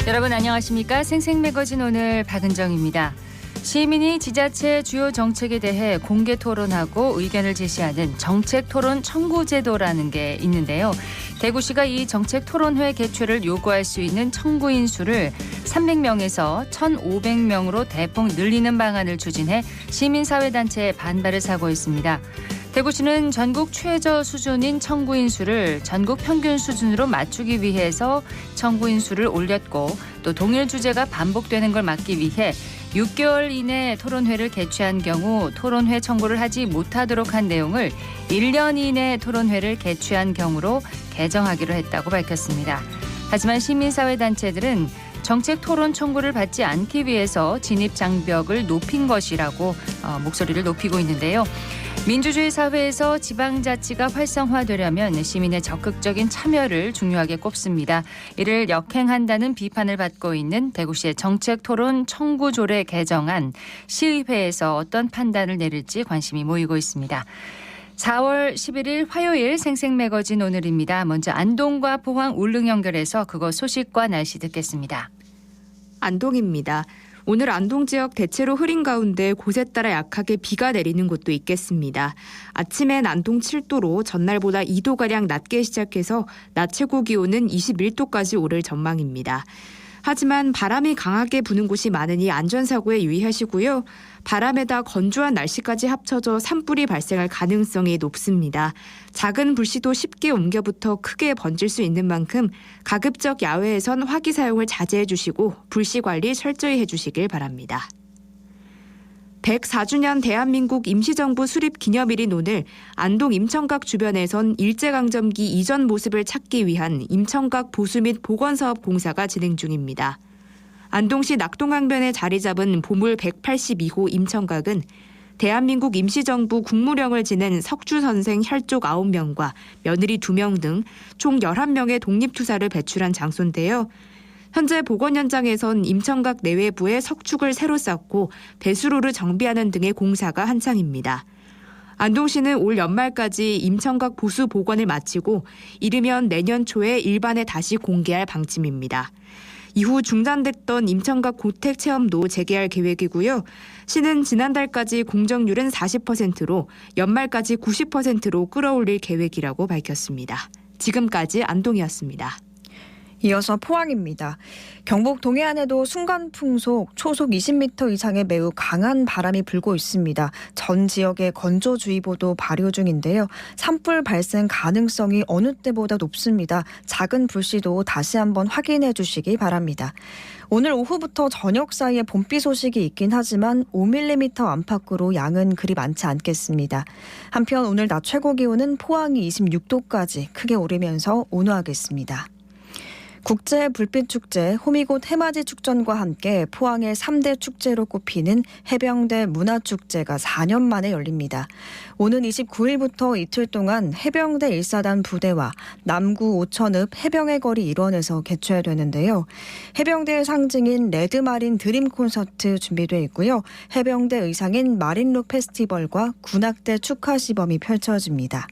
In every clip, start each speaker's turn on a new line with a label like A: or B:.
A: 여러분 안녕하십니까? 생생매거진 오늘 박은정입니다. 시민이 지자체 주요 정책에 대해 공개 토론하고 의견을 제시하는 정책토론 청구제도라는 게 있는데요. 대구시가 이 정책토론회 개최를 요구할 수 있는 청구인 수를 300명에서 1,500명으로 대폭 늘리는 방안을 추진해 시민사회단체의 반발을 사고 있습니다. 대구시는 전국 최저 수준인 청구인 수를 전국 평균 수준으로 맞추기 위해서 청구인 수를 올렸고 또 동일 주제가 반복되는 걸 막기 위해 6개월 이내 토론회를 개최한 경우 토론회 청구를 하지 못하도록 한 내용을 1년 이내 토론회를 개최한 경우로 개정하기로 했다고 밝혔습니다. 하지만 시민사회단체들은 정책 토론 청구를 받지 않기 위해서 진입 장벽을 높인 것이라고 목소리를 높이고 있는데요. 민주주의 사회에서 지방자치가 활성화되려면 시민의 적극적인 참여를 중요하게 꼽습니다. 이를 역행한다는 비판을 받고 있는 대구시의 정책토론 청구조례 개정안, 시의회에서 어떤 판단을 내릴지 관심이 모이고 있습니다. 4월 11일 화요일 생생매거진 오늘입니다. 먼저 안동과 포항 울릉 연결해서 그곳 소식과 날씨 듣겠습니다.
B: 안동입니다. 오늘 안동 지역 대체로 흐린 가운데 곳에 따라 약하게 비가 내리는 곳도 있겠습니다. 아침엔 안동 7도로 전날보다 2도가량 낮게 시작해서 낮 최고 기온은 21도까지 오를 전망입니다. 하지만 바람이 강하게 부는 곳이 많으니 안전사고에 유의하시고요. 바람에다 건조한 날씨까지 합쳐져 산불이 발생할 가능성이 높습니다. 작은 불씨도 쉽게 옮겨붙어 크게 번질 수 있는 만큼 가급적 야외에선 화기 사용을 자제해 주시고 불씨 관리 철저히 해주시길 바랍니다. 104주년 대한민국 임시정부 수립 기념일인 오늘 안동 임청각 주변에선 일제강점기 이전 모습을 찾기 위한 임청각 보수 및 복원사업 공사가 진행 중입니다. 안동시 낙동강변에 자리 잡은 보물 182호 임청각은 대한민국 임시정부 국무령을 지낸 석주선생 혈족 9명과 며느리 2명 등 총 11명의 독립투사를 배출한 장소인데요. 현재 복원 현장에선 임청각 내외부에 석축을 새로 쌓고 배수로를 정비하는 등의 공사가 한창입니다. 안동시는 올 연말까지 임청각 보수 복원을 마치고 이르면 내년 초에 일반에 다시 공개할 방침입니다. 이후 중단됐던 임청각 고택 체험도 재개할 계획이고요. 시는 지난달까지 공정률은 40%로 연말까지 90%로 끌어올릴 계획이라고 밝혔습니다. 지금까지 안동이었습니다.
C: 이어서 포항입니다. 경북 동해안에도 순간풍속 초속 20m 이상의 매우 강한 바람이 불고 있습니다. 전 지역에 건조주의보도 발효 중인데요. 산불 발생 가능성이 어느 때보다 높습니다. 작은 불씨도 다시 한번 확인해 주시기 바랍니다. 오늘 오후부터 저녁 사이에 봄비 소식이 있긴 하지만 5mm 안팎으로 양은 그리 많지 않겠습니다. 한편 오늘 낮 최고 기온은 포항이 26도까지 크게 오르면서 온화하겠습니다. 국제 불빛축제 호미곶 해맞이 축전과 함께 포항의 3대 축제로 꼽히는 해병대 문화축제가 4년 만에 열립니다. 오는 29일부터 이틀 동안 해병대 1사단 부대와 남구 오천읍 해병의 거리 일원에서 개최되는데요. 해병대의 상징인 레드마린 드림 콘서트 준비되어 있고요. 해병대 의상인 마린룩 페스티벌과 군악대 축하 시범이 펼쳐집니다.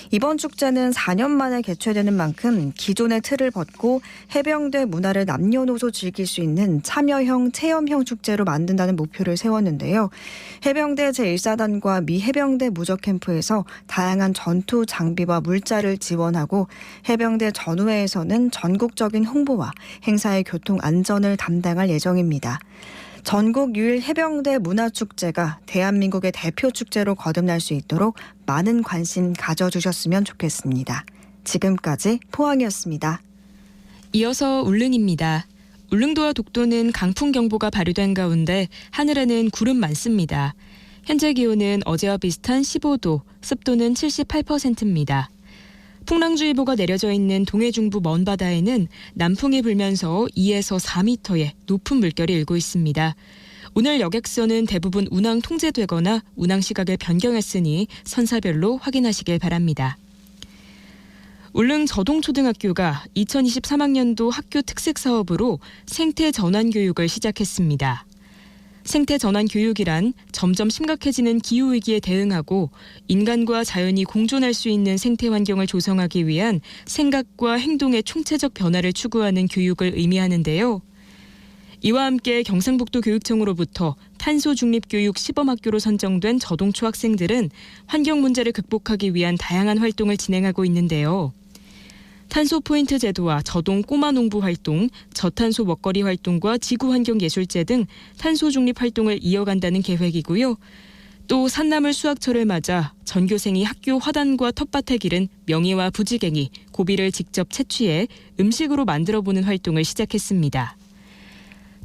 C: 이번 축제는 4년 만에 개최되는 만큼 기존의 틀을 벗고 해병대 문화를 남녀노소 즐길 수 있는 참여형, 체험형 축제로 만든다는 목표를 세웠는데요. 해병대 제1사단과 미 해병대 무적캠프에서 다양한 전투 장비와 물자를 지원하고 해병대 전우회에서는 전국적인 홍보와 행사의 교통 안전을 담당할 예정입니다. 전국 유일 해병대 문화축제가 대한민국의 대표 축제로 거듭날 수 있도록 많은 관심 가져주셨으면 좋겠습니다. 지금까지 포항이었습니다.
D: 이어서 울릉입니다. 울릉도와 독도는 강풍경보가 발효된 가운데 하늘에는 구름 많습니다. 현재 기온은 어제와 비슷한 15도, 습도는 78%입니다. 풍랑주의보가 내려져 있는 동해 중부 먼바다에는 남풍이 불면서 2에서 4m의 높은 물결이 일고 있습니다. 오늘 여객선은 대부분 운항 통제되거나 운항 시각을 변경했으니 선사별로 확인하시길 바랍니다. 울릉 저동초등학교가 2023학년도 학교 특색 사업으로 생태 전환 교육을 시작했습니다. 생태 전환 교육이란 점점 심각해지는 기후위기에 대응하고 인간과 자연이 공존할 수 있는 생태 환경을 조성하기 위한 생각과 행동의 총체적 변화를 추구하는 교육을 의미하는데요. 이와 함께 경상북도 교육청으로부터 탄소 중립 교육 시범학교로 선정된 저동초 학생들은 환경 문제를 극복하기 위한 다양한 활동을 진행하고 있는데요. 탄소 포인트 제도와 저동 꼬마 농부 활동, 저탄소 먹거리 활동과 지구환경예술제 등 탄소 중립 활동을 이어간다는 계획이고요. 또 산나물 수확철을 맞아 전교생이 학교 화단과 텃밭에 기른 명이와 부지갱이, 고비를 직접 채취해 음식으로 만들어보는 활동을 시작했습니다.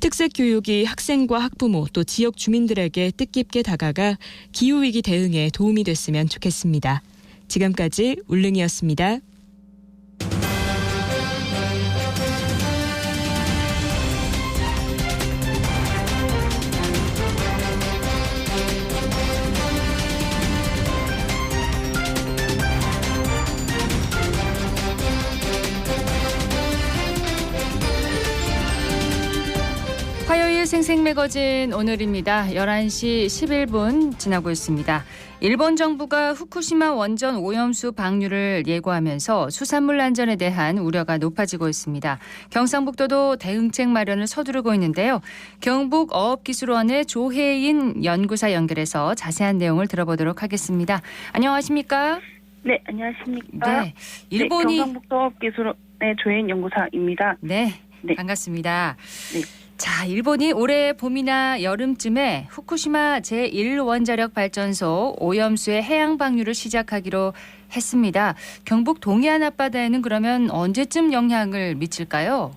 D: 특색 교육이 학생과 학부모 또 지역 주민들에게 뜻깊게 다가가 기후위기 대응에 도움이 됐으면 좋겠습니다. 지금까지 울릉이었습니다.
A: 화요일 생생매거진 오늘입니다. 11시 11분 지나고 있습니다. 일본 정부가 후쿠시마 원전 오염수 방류를 예고하면서 수산물 안전에 대한 우려가 높아지고 있습니다. 경상북도도 대응책 마련을 서두르고 있는데요. 경북어업기술원의 조혜인 연구사 연결해서 자세한 내용을 들어보도록 하겠습니다. 안녕하십니까?
E: 네, 안녕하십니까?
A: 네, 일본이
E: 경상북도업기술원의 조혜인 연구사입니다.
A: 네,
E: 네.
A: 반갑습니다.
E: 네.
A: 자, 일본이 올해 봄이나 여름쯤에 후쿠시마 제1원자력 발전소 오염수의 해양 방류를 시작하기로 했습니다. 경북 동해안 앞바다에는 그러면 언제쯤 영향을 미칠까요?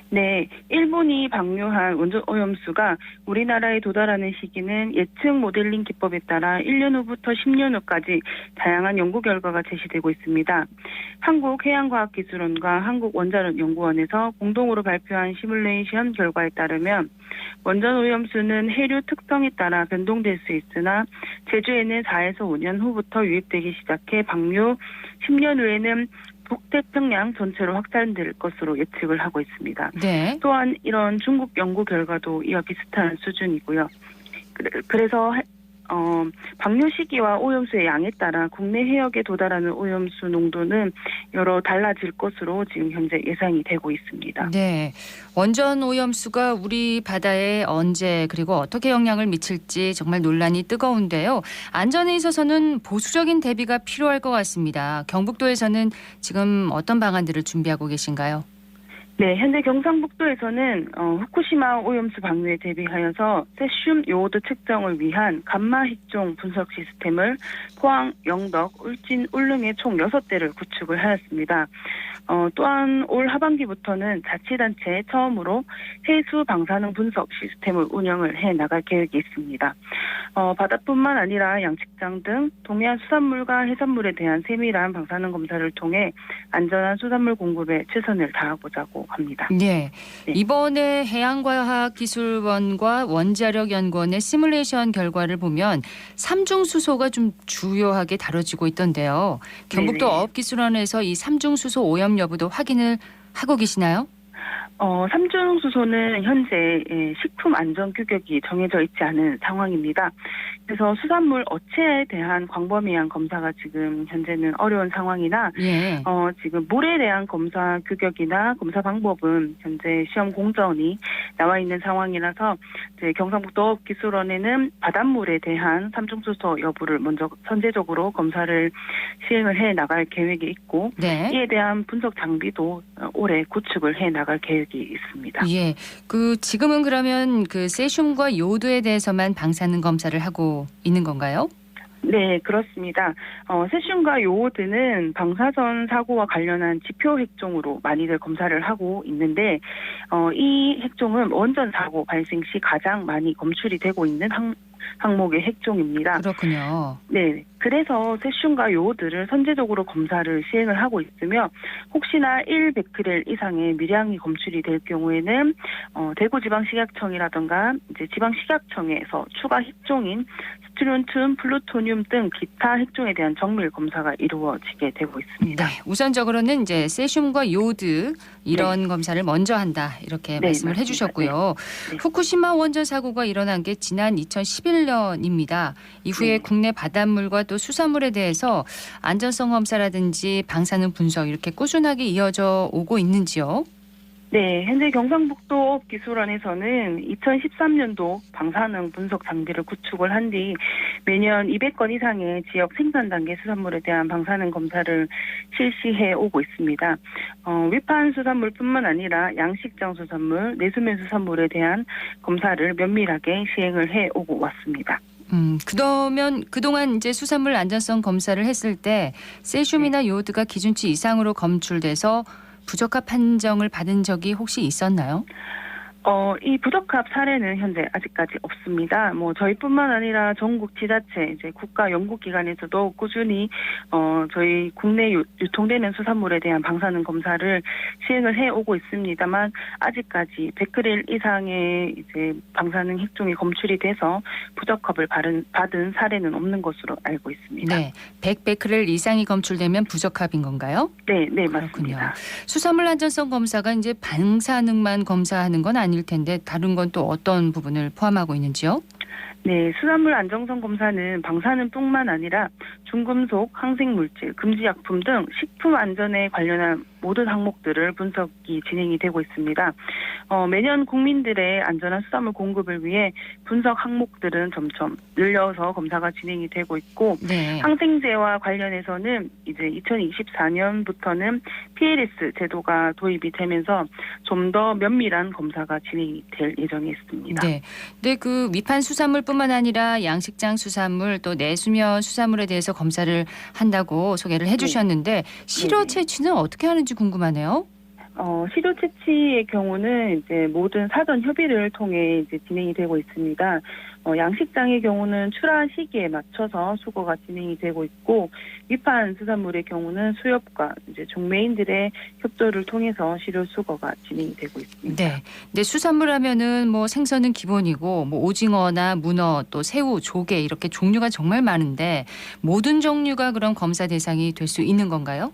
E: 네, 일본이 방류한 원전 오염수가 우리나라에 도달하는 시기는 예측 모델링 기법에 따라 1년 후부터 10년 후까지 다양한 연구 결과가 제시되고 있습니다. 한국해양과학기술원과 한국원자력연구원에서 공동으로 발표한 시뮬레이션 결과에 따르면 원전 오염수는 해류 특성에 따라 변동될 수 있으나 제주에는 4에서 5년 후부터 유입되기 시작해 방류 10년 후에는 북태평양 전체로 확산될 것으로 예측을 하고 있습니다.
A: 네.
E: 또한 이런 중국 연구 결과도 이와 비슷한 수준이고요. 그래서 방류 시기와 오염수의 양에 따라 국내 해역에 도달하는 오염수 농도는 여러 달라질 것으로 지금 현재 예상이 되고 있습니다.
A: 네. 원전 오염수가 우리 바다에 언제 그리고 어떻게 영향을 미칠지 정말 논란이 뜨거운데요. 안전에 있어서는 보수적인 대비가 필요할 것 같습니다. 경북도에서는 지금 어떤 방안들을 준비하고 계신가요?
E: 네, 현재 경상북도에서는 후쿠시마 오염수 방류에 대비하여서 세슘 요오드 측정을 위한 감마 핵종 분석 시스템을 포항, 영덕, 울진, 울릉에 총 6대를 구축을 하였습니다. 또한 올 하반기부터는 자치단체에 처음으로 해수 방사능 분석 시스템을 운영을 해 나갈 계획이 있습니다. 바다뿐만 아니라 양식장 등 동해안 수산물과 해산물에 대한 세밀한 방사능 검사를 통해 안전한 수산물 공급에 최선을 다하고자고 합니다.
A: 네.
E: 네.
A: 이번에 해양과학기술원과 원자력연구원의 시뮬레이션 결과를 보면 삼중수소가 좀 주요하게 다뤄지고 있던데요. 경북도
E: 네네.
A: 어업기술원에서 이 삼중수소 오염 여부도 확인을 하고 계시나요?
E: 삼중수소는 현재 식품 안전 규격이 정해져 있지 않은 상황입니다. 그래서 수산물 어체에 대한 광범위한 검사가 지금 현재는 어려운 상황이나
A: 예.
E: 지금 물에 대한 검사 규격이나 검사 방법은 현재 시험 공전이 나와 있는 상황이라서 이제 경상북도 기술원에는 바닷물에 대한 삼중수소 여부를 먼저 선제적으로 검사를 시행을 해 나갈 계획이 있고
A: 네.
E: 이에 대한 분석 장비도 올해 구축을 해 나갈 계획이 있습니다.
A: 예. 지금은 그러면 세슘과 요오드에 대해서만 방사능 검사를 하고 있는 건가요?
E: 네, 그렇습니다. 세슘과 요오드는 방사선 사고와 관련한 지표 핵종으로 많이들 검사를 하고 있는데 이 핵종은 원전 사고 발생 시 가장 많이 검출이 되고 있는 항목의 핵종입니다.
A: 그렇군요.
E: 네, 그래서 세슘과 요오드를 선제적으로 검사를 시행을 하고 있으며 혹시나 1베크렐 이상의 미량이 검출이 될 경우에는 대구지방식약청이라든가 이제 지방식약청에서 추가 핵종인 스트론튬, 플루토늄 등 기타 핵종에 대한 정밀 검사가 이루어지게 되고 있습니다.
A: 네, 우선적으로는 이제 세슘과 요오드 이런 검사를 먼저 한다 이렇게 말씀을
E: 맞습니다.
A: 해주셨고요.
E: 네.
A: 후쿠시마 원전 사고가 일어난 게 지난 2011년입니다. 이후에 국내 바닷물과 또 수산물에 대해서 안전성 검사라든지 방사능 분석 이렇게 꾸준하게 이어져 오고 있는지요?
E: 네, 현재 경상북도 업기술원에서는 2013년도 방사능 분석 장비를 구축을 한 뒤 매년 200건 이상의 지역 생산 단계 수산물에 대한 방사능 검사를 실시해 오고 있습니다. 위판 수산물뿐만 아니라 양식장 수산물, 내수면 수산물에 대한 검사를 면밀하게 시행을 해 오고 왔습니다.
A: 그러면 그동안 이제 수산물 안전성 검사를 했을 때 세슘이나 요오드가 기준치 이상으로 검출돼서 부적합 판정을 받은 적이 혹시 있었나요?
E: 이 부적합 사례는 현재 아직까지 없습니다. 저희뿐만 아니라 전국 지자체, 이제 국가 연구기관에서도 꾸준히 저희 국내 유통되는 수산물에 대한 방사능 검사를 시행을 해 오고 있습니다만 아직까지 100g 이상의 이제 방사능 핵종이 검출이 돼서 부적합을 받은 사례는 없는 것으로 알고 있습니다.
A: 네, 100베크렐 이상이 검출되면 부적합인 건가요?
E: 네,
A: 그렇군요.
E: 맞습니다.
A: 수산물 안전성 검사가 이제 방사능만 검사하는 건 아닐 텐데 다른 건 또 어떤 부분을 포함하고 있는지요?
E: 네, 수산물 안정성 검사는 방사능뿐만 아니라 중금속, 항생물질, 금지약품 등 식품 안전에 관련한 모든 항목들을 분석이 진행이 되고 있습니다. 매년 국민들의 안전한 수산물 공급을 위해 분석 항목들은 점점 늘려서 검사가 진행이 되고 있고
A: 네.
E: 항생제와 관련해서는 이제 2024년부터는 PLS 제도가 도입이 되면서 좀 더 면밀한 검사가 진행이 될 예정이 있습니다.
A: 네. 근데 그 위판 수산물뿐만 아니라 양식장 수산물 또 내수면 수산물에 대해서 검사를 한다고 소개를 해주셨는데 시료 채취는 어떻게 하는지 궁금하네요.
E: 시료 채취의 경우는 이제 모든 사전 협의를 통해 이제 진행이 되고 있습니다. 양식장의 경우는 출하 시기에 맞춰서 수거가 진행이 되고 있고 위판 수산물의 경우는 수협과 이제 종매인들의 협조를 통해서 시료 수거가 진행이 되고 있습니다.
A: 네. 근데 수산물 하면은 뭐 생선은 기본이고 뭐 오징어나 문어 또 새우, 조개 이렇게 종류가 정말 많은데 모든 종류가 그럼 검사 대상이 될 수 있는 건가요?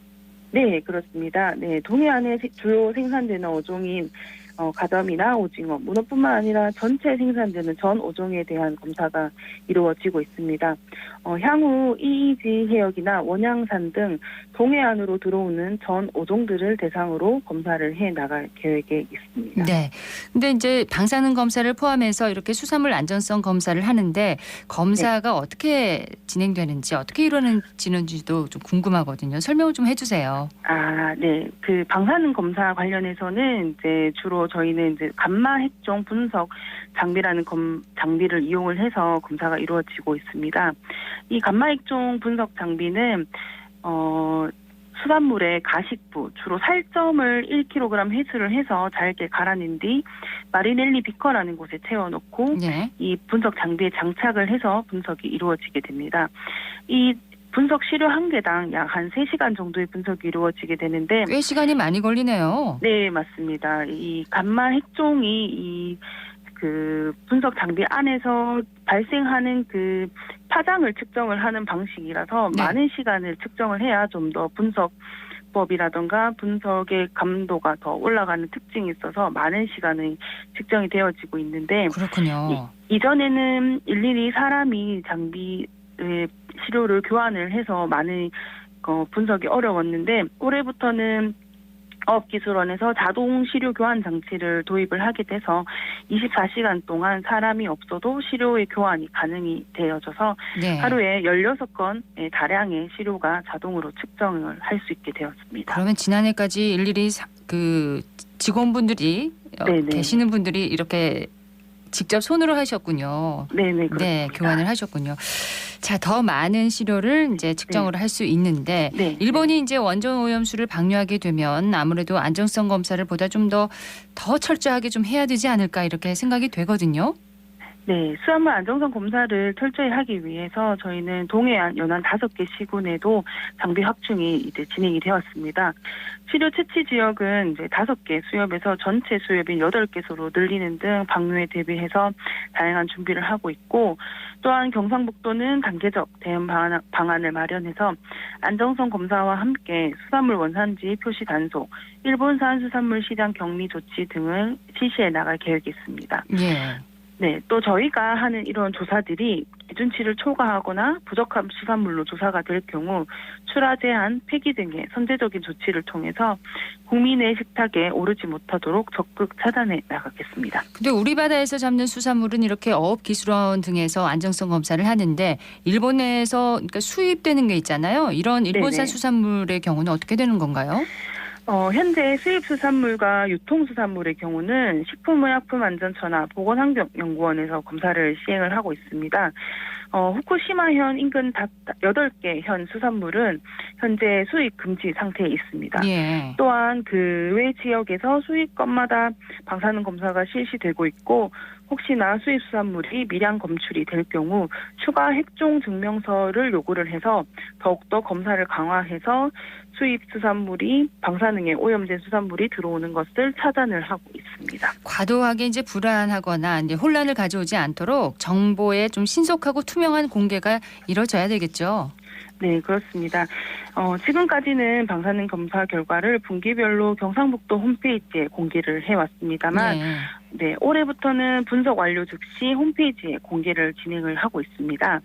E: 네, 그렇습니다. 네, 동해안에 주요 생산되는 어종인 가자미나 오징어, 문어뿐만 아니라 전체 생산되는 전 어종에 대한 검사가 이루어지고 있습니다. 향후 EEZ 해역이나 원양산 등 동해안으로 들어오는 전 어종들을 대상으로 검사를 해 나갈 계획에 있습니다.
A: 네. 근데 이제 방사능 검사를 포함해서 이렇게 수산물 안전성 검사를 하는데 검사가 어떻게 진행되는지 어떻게 이루어지는지도 좀 궁금하거든요. 설명을 좀 해주세요.
E: 네. 그 방사능 검사 관련해서는 이제 주로 저희는 이제 감마 핵종 분석 장비라는 장비를 이용을 해서 검사가 이루어지고 있습니다. 이 감마 핵종 분석 장비는 수산물의 가식부, 주로 살점을 1kg 회수를 해서 잘게 갈아낸 뒤 마리넬리 비커라는 곳에 채워놓고
A: 네.
E: 이 분석 장비에 장착을 해서 분석이 이루어지게 됩니다. 이 분석 시료 한 개당 약 한 3시간 정도의 분석이 이루어지게 되는데
A: 꽤 시간이 많이 걸리네요.
E: 네, 맞습니다. 이 감마 핵종이 그 분석 장비 안에서 발생하는 그 파장을 측정을 하는 방식이라서
A: 네.
E: 많은 시간을 측정을 해야 좀 더 분석법이라던가 분석의 감도가 더 올라가는 특징이 있어서 많은 시간이 측정이 되어지고 있는데
A: 그렇군요.
E: 이전에는 일일이 사람이 장비의 시료를 교환을 해서 많은 분석이 어려웠는데 올해부터는 어업기술원에서 자동 시료 교환 장치를 도입을 하게 돼서 24시간 동안 사람이 없어도 시료의 교환이 가능이 되어져서
A: 네.
E: 하루에 16건의 다량의 시료가 자동으로 측정을 할 수 있게 되었습니다.
A: 그러면 지난해까지 일일이 그 직원분들이
E: 네네.
A: 계시는 분들이 이렇게 직접 손으로 하셨군요.
E: 네네, 그렇습니다.
A: 네, 교환을 하셨군요. 자, 더 많은 시료를 이제 측정을 할 수 있는데
E: 네.
A: 일본이 이제 원전 오염수를 방류하게 되면 아무래도 안정성 검사를 보다 좀 더 철저하게 좀 해야 되지 않을까 이렇게 생각이 되거든요.
E: 네, 수산물 안정성 검사를 철저히 하기 위해서 저희는 동해안 연안 5개 시군에도 장비 확충이 이제 진행이 되었습니다. 시료 채취 지역은 이제 5개 수협에서 전체 수협인 8개소로 늘리는 등 방류에 대비해서 다양한 준비를 하고 있고 또한 경상북도는 단계적 대응 방안을 마련해서 안정성 검사와 함께 수산물 원산지 표시 단속, 일본산 수산물 시장 격리 조치 등을 실시해 나갈 계획이 있습니다.
A: 예.
E: 네, 또 저희가 하는 이런 조사들이 기준치를 초과하거나 부적합 수산물로 조사가 될 경우 출하 제한, 폐기 등의 선제적인 조치를 통해서 국민의 식탁에 오르지 못하도록 적극 차단해 나가겠습니다.
A: 근데 우리 바다에서 잡는 수산물은 이렇게 어업기술원 등에서 안정성 검사를 하는데 일본에서 그러니까 수입되는 게 있잖아요. 이런 일본산
E: 네네.
A: 수산물의 경우는 어떻게 되는 건가요?
E: 현재 수입수산물과 유통수산물의 경우는 식품의약품안전처나 보건환경연구원에서 검사를 시행을 하고 있습니다. 후쿠시마현 인근 8개 현 수산물은 현재 수입 금지 상태에 있습니다.
A: 예.
E: 또한 그 외 지역에서 수입건마다 방사능 검사가 실시되고 있고 혹시나 수입수산물이 미량 검출이 될 경우 추가 핵종 증명서를 요구를 해서 더욱더 검사를 강화해서 수입수산물이 방사능에 오염된 수산물이 들어오는 것을 차단을 하고 있습니다.
A: 과도하게 이제 불안하거나 이제 혼란을 가져오지 않도록 정보의 좀 신속하고 투명한 공개가 이루어져야 되겠죠.
E: 네, 그렇습니다. 지금까지는 방사능 검사 결과를 분기별로 경상북도 홈페이지에 공개를 해왔습니다만 네, 올해부터는 분석 완료 즉시 홈페이지에 공개를 진행을 하고 있습니다.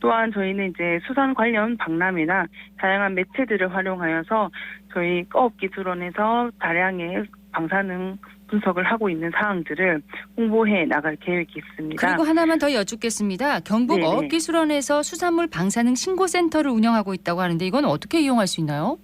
E: 또한 저희는 이제 수산 관련 박람회나 다양한 매체들을 활용하여서 저희 어업기술원에서 다량의 방사능 분석을 하고 있는 사항들을 홍보해 나갈 계획이 있습니다.
A: 그리고 하나만 더 여쭙겠습니다. 경북
E: 네네.
A: 어업기술원에서 수산물 방사능 신고센터를 운영하고 있다고 하는데 이건 어떻게 이용할 수 있나요?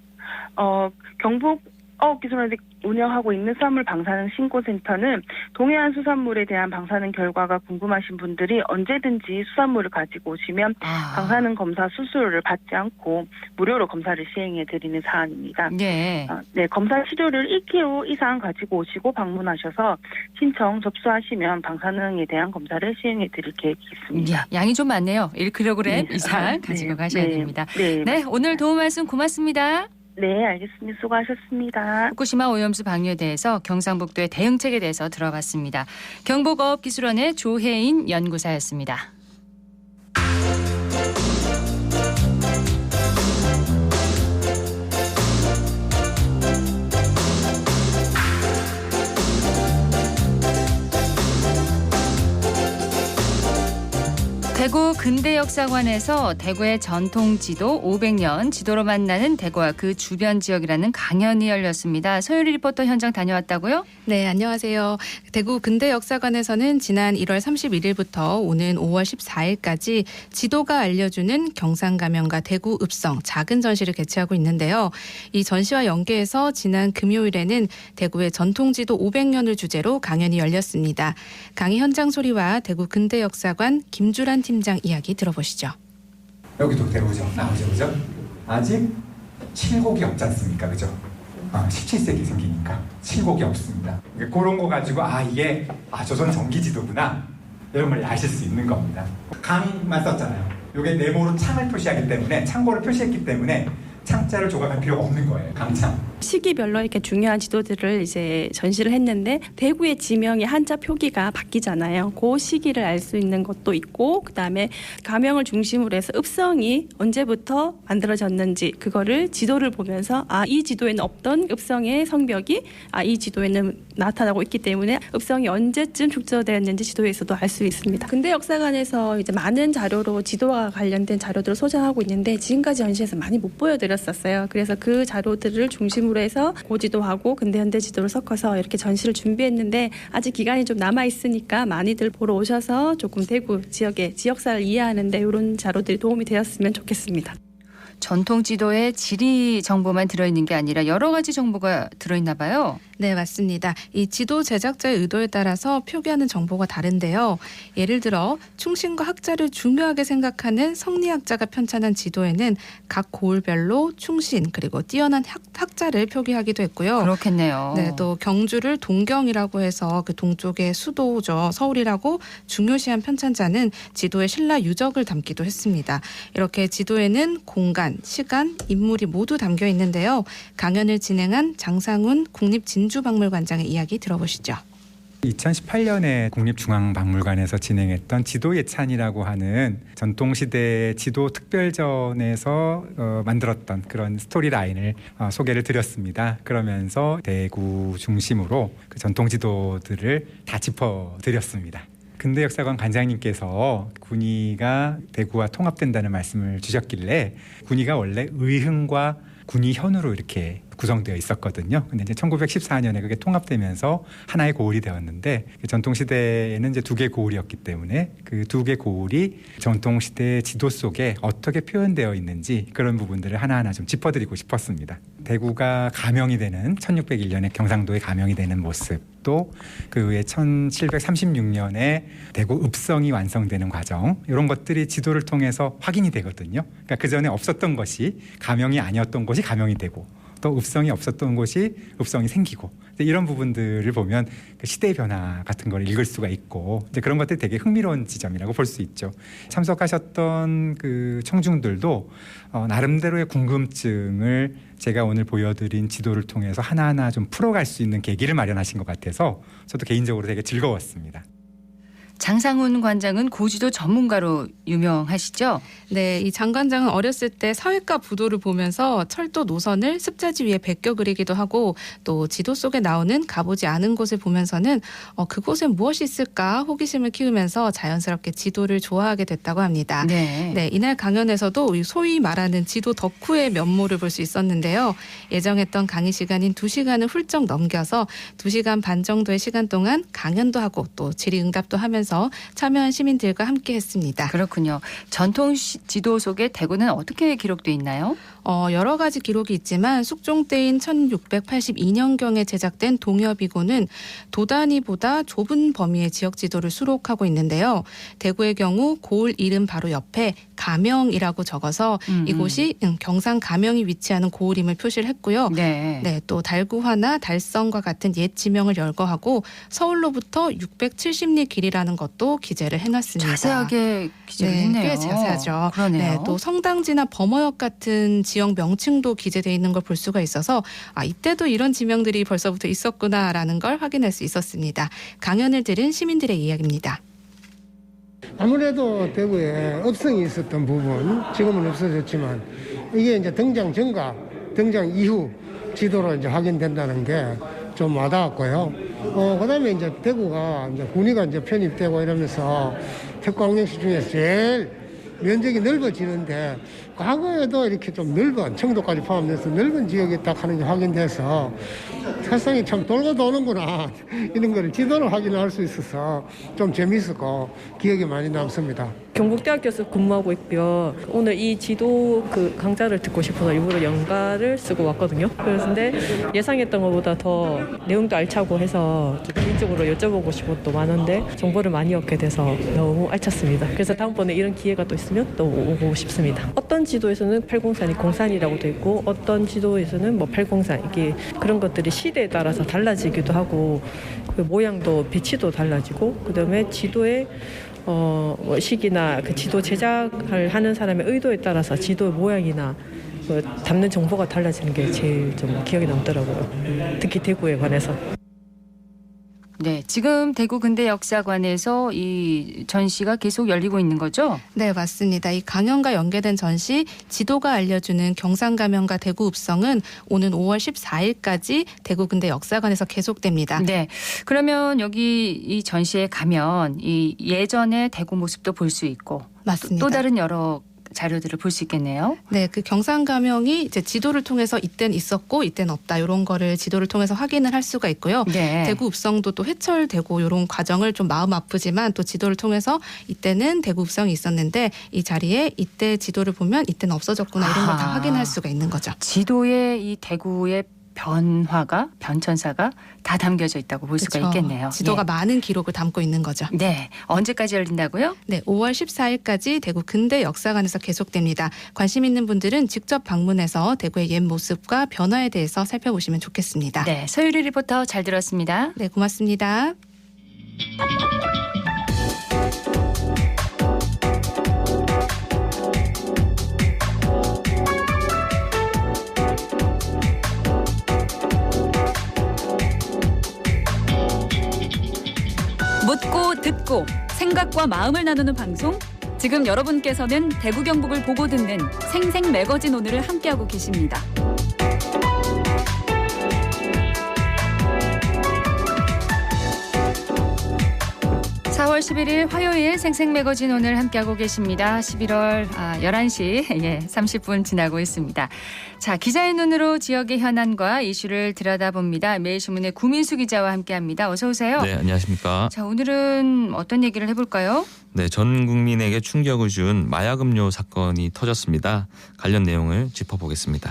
E: 경북 어업기술원에서 운영하고 있는 수산물 방사능 신고센터는 동해안 수산물에 대한 방사능 결과가 궁금하신 분들이 언제든지 수산물을 가지고 오시면 방사능 검사 수수료를 받지 않고 무료로 검사를 시행해 드리는 사안입니다.
A: 네.
E: 네, 검사 치료를 1kg 이상 가지고 오시고 방문하셔서 신청 접수하시면 방사능에 대한 검사를 시행해 드릴 계획이 있습니다.
A: 예, 양이 좀 많네요. 1kg
E: 네.
A: 이상 가지고 가셔야 됩니다.
E: 네,
A: 네, 오늘 도움 말씀 고맙습니다.
E: 네, 알겠습니다. 수고하셨습니다.
A: 후쿠시마 오염수 방류에 대해서 경상북도의 대응책에 대해서 들어봤습니다. 경북어업기술원의 조혜인 연구사였습니다. 대구 근대역사관에서 대구의 전통지도 500년 지도로 만나는 대구와 그 주변 지역이라는 강연이 열렸습니다. 서유리 리포터 현장 다녀왔다고요?
F: 네, 안녕하세요. 대구 근대역사관에서는 지난 1월 31일부터 오는 5월 14일까지 지도가 알려주는 경상가면과 대구 읍성 작은 전시를 개최하고 있는데요. 이 전시와 연계해서 지난 금요일에는 대구의 전통지도 500년을 주제로 강연이 열렸습니다. 강의 현장 소리와 대구 근대역사관 김주란 팀장 이야기 들어보시죠.
G: 여기도 대구죠. 나오죠, 그죠? 아직 칠곡이 없지 않습니까, 그죠? 17세기 생기니까 칠곡이 없습니다. 그런 거 가지고 이게 조선 전기지도구나 이런 걸 아실 수 있는 겁니다. 강만 썼잖아요. 이게 네모로 창을 표시하기 때문에 창고를 표시했기 때문에 창자를 조각할 필요가 없는 거예요. 강창.
H: 시기별로 이렇게 중요한 지도들을 이제 전시를 했는데 대구의 지명의 한자 표기가 바뀌잖아요. 그 시기를 알 수 있는 것도 있고 그다음에 가명을 중심으로 해서 읍성이 언제부터 만들어졌는지 그거를 지도를 보면서 이 지도에는 없던 읍성의 성벽이 이 지도에는 나타나고 있기 때문에 읍성이 언제쯤 축적되었는지 지도에서도 알 수 있습니다. 근대 역사관에서 이제 많은 자료로 지도와 관련된 자료들을 소장하고 있는데 지금까지 전시에서 많이 못 보여드렸었어요. 그래서 그 자료들을 중심으로 해서 고지도하고 근대 현대 지도를 섞어서 이렇게 전시를 준비했는데 아직 기간이 좀 남아 있으니까 많이들 보러 오셔서 조금 대구 지역의 지역사를 이해하는데 이런 자료들이 도움이 되었으면 좋겠습니다.
A: 전통 지도에 지리 정보만 들어있는 게 아니라 여러 가지 정보가 들어있나 봐요.
F: 네, 맞습니다. 이 지도 제작자의 의도에 따라서 표기하는 정보가 다른데요. 예를 들어 충신과 학자를 중요하게 생각하는 성리학자가 편찬한 지도에는 각 고을별로 충신 그리고 뛰어난 학자를 표기하기도 했고요.
A: 그렇겠네요.
F: 네, 또 경주를 동경이라고 해서 그 동쪽의 수도죠. 서울이라고 중요시한 편찬자는 지도에 신라 유적을 담기도 했습니다. 이렇게 지도에는 공간, 시간, 인물이 모두 담겨 있는데요. 강연을 진행한 장상훈 국립진주박물관장의 이야기 들어보시죠.
G: 2018년에 국립중앙박물관에서 진행했던 지도예찬이라고 하는 전통시대 지도 특별전에서 만들었던 그런 스토리라인을 소개를 드렸습니다. 그러면서 대구 중심으로 그 전통지도들을 다 짚어드렸습니다. 근대 역사관 관장님께서 군위가 대구와 통합된다는 말씀을 주셨길래 군위가 원래 의흥과 군위현으로 이렇게 구성되어 있었거든요. 근데 이제 1914년에 그게 통합되면서 하나의 고을이 되었는데 전통시대에는 이제 두 개 고을이었기 때문에 그 두 개 고을이 전통시대 지도 속에 어떻게 표현되어 있는지 그런 부분들을 하나하나 좀 짚어드리고 싶었습니다. 대구가 가명이 되는 1601년에 경상도에 가명이 되는 모습, 또 그 후에 1736년에 대구 읍성이 완성되는 과정, 이런 것들이 지도를 통해서 확인이 되거든요. 그러니까 그 전에 없었던 것이 가명이 아니었던 것이 가명이 되고, 또 읍성이 없었던 곳이 읍성이 생기고, 이런 부분들을 보면 그 시대의 변화 같은 걸 읽을 수가 있고, 이제 그런 것들이 되게 흥미로운 지점이라고 볼 수 있죠. 참석하셨던 그 청중들도 나름대로의 궁금증을 제가 오늘 보여드린 지도를 통해서 하나하나 좀 풀어갈 수 있는 계기를 마련하신 것 같아서 저도 개인적으로 되게 즐거웠습니다.
A: 장상훈 관장은 고지도 전문가로 유명하시죠?
F: 네, 이 장 관장은 어렸을 때 사회과 부도를 보면서 철도 노선을 습자지 위에 베껴 그리기도 하고, 또 지도 속에 나오는 가보지 않은 곳을 보면서는 그곳엔 무엇이 있을까 호기심을 키우면서 자연스럽게 지도를 좋아하게 됐다고 합니다.
A: 네.
F: 이날 강연에서도 소위 말하는 지도 덕후의 면모를 볼 수 있었는데요. 예정했던 강의 시간인 2시간을 훌쩍 넘겨서 2시간 반 정도의 시간 동안 강연도 하고 또 질의응답도 하면서 참여한 시민들과 함께 했습니다.
A: 그렇군요. 전통 지도 속에 대구는 어떻게 기록돼 있나요?
F: 여러 가지 기록이 있지만 숙종 때인 1682년경에 제작된 동여비고는 도 단위보다 좁은 범위의 지역 지도를 수록하고 있는데요. 대구의 경우 고을 이름 바로 옆에 가명이라고 적어서 이곳이 경상 가명이 위치하는 고을임을 표시를 했고요.
A: 네,
F: 또 달구화나 달성과 같은 옛 지명을 열거하고 서울로부터 670리 길이라는 것도 기재를 해놨습니다.
A: 자세하게 기재를 했네요.
F: 꽤 자세하죠.
A: 그러네요.
F: 또 성당지나 범어역 같은 지역 명칭도 기재되어 있는 걸 볼 수가 있어서 이때도 이런 지명들이 벌써부터 있었구나라는 걸 확인할 수 있었습니다. 강연을 들은 시민들의 이야기입니다.
I: 아무래도 대구에 읍성이 있었던 부분, 지금은 없어졌지만 이게 이제 등장 전과 등장 이후 지도로 이제 확인된다는 게 좀 와닿았고요. 그다음에 이제 대구가 이제 군위가 이제 편입되고 이러면서 특광역시 중에서 제일 면적이 넓어지는데, 과거에도 이렇게 좀 넓은, 청도까지 포함돼서 넓은 지역이 딱 하는 게 확인돼서 세상이 참 돌고 도는구나 이런 걸 지도로 확인할 수 있어서 좀 재미있었고 기억에 많이 남습니다.
J: 경북대학교에서 근무하고 있고요. 오늘 이 지도 그 강좌를 듣고 싶어서 일부러 연가를 쓰고 왔거든요. 그런데 예상했던 것보다 더 내용도 알차고 해서 개인적으로 여쭤보고 싶은 것도 많은데 정보를 많이 얻게 돼서 너무 알찼습니다. 그래서 다음번에 이런 기회가 또 있으면 또 오고 싶습니다. 어떤 지도에서는 803이 공산이라고 돼 있고 어떤 지도에서는 뭐 803, 이게 그런 것들이 시대에 따라서 달라지기도 하고 그 모양도 배치도 달라지고, 그다음에 지도의 뭐 시기나 그 지도 제작을 하는 사람의 의도에 따라서 지도의 모양이나 그 담는 정보가 달라지는 게 제일 좀 기억에 남더라고요. 특히 대구에 관해서.
A: 네, 지금 대구 근대 역사관에서 이 전시가 계속 열리고 있는 거죠?
F: 네, 맞습니다. 이 강연과 연계된 전시 지도가 알려주는 경상가명과 대구 읍성은 오는 5월 14일까지 대구 근대 역사관에서 계속됩니다.
A: 네, 그러면 여기 이 전시에 가면 이 예전의 대구 모습도 볼 수 있고,
F: 맞습니다.
A: 또 다른 여러 자료들을 볼 수 있겠네요.
F: 네, 그 경상가명이 이제 지도를 통해서 이때는 있었고 이때는 없다, 이런 거를 지도를 통해서 확인을 할 수가 있고요.
A: 네.
F: 대구 읍성도 또 회철되고 이런 과정을 좀 마음 아프지만 또 지도를 통해서 이때는 대구 읍성이 있었는데 이 자리에 이때 지도를 보면 이때는 없어졌구나, 이런 걸 다 확인할 수가 있는 거죠.
A: 지도에 이 대구의 변천사가 다 담겨져 있다고 볼 수가 있겠네요.
F: 지도가 많은 기록을 담고 있는 거죠.
A: 네, 언제까지 열린다고요?
F: 네, 5월 14일까지 대구 근대 역사관에서 계속됩니다. 관심 있는 분들은 직접 방문해서 대구의 옛 모습과 변화에 대해서 살펴보시면 좋겠습니다.
A: 네, 서유리 리포터 잘 들었습니다.
F: 네, 고맙습니다.
K: 묻고 듣고 생각과 마음을 나누는 방송. 지금 여러분께서는 대구 경북을 보고 듣는 생생 매거진 오늘을 함께하고 계십니다.
A: 4월 11일 화요일 생생매거진 오늘 함께하고 계십니다. 11월 11시 30분 지나고 있습니다. 자, 기자의 눈으로 지역의 현안과 이슈를 들여다봅니다. 매일신문의 구민수 기자와 함께합니다. 어서 오세요.
L: 네, 안녕하십니까.
A: 자, 오늘은 어떤 얘기를 해볼까요?
L: 네, 전 국민에게 충격을 준 마약 음료 사건이 터졌습니다. 관련 내용을 짚어보겠습니다.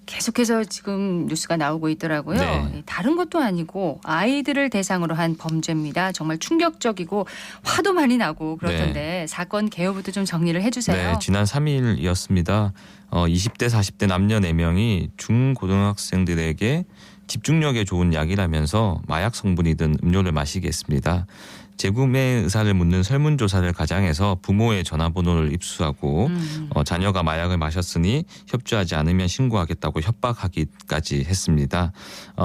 A: 계속해서 지금 뉴스가 나오고 있더라고요.
L: 네.
A: 다른 것도 아니고 아이들을 대상으로 한 범죄입니다. 정말 충격적이고 화도 많이 나고 그러던데 사건 개요부터 좀 정리를 해주세요.
L: 네, 지난 3일이었습니다. 20대 40대 남녀 4명이 중고등학생들에게 집중력에 좋은 약이라면서 마약 성분이 든 음료를 마시게 했습니다. 재구매 의사를 묻는 설문조사를 가장해서 부모의 전화번호를 입수하고 자녀가 마약을 마셨으니 협조하지 않으면 신고하겠다고 협박하기까지 했습니다.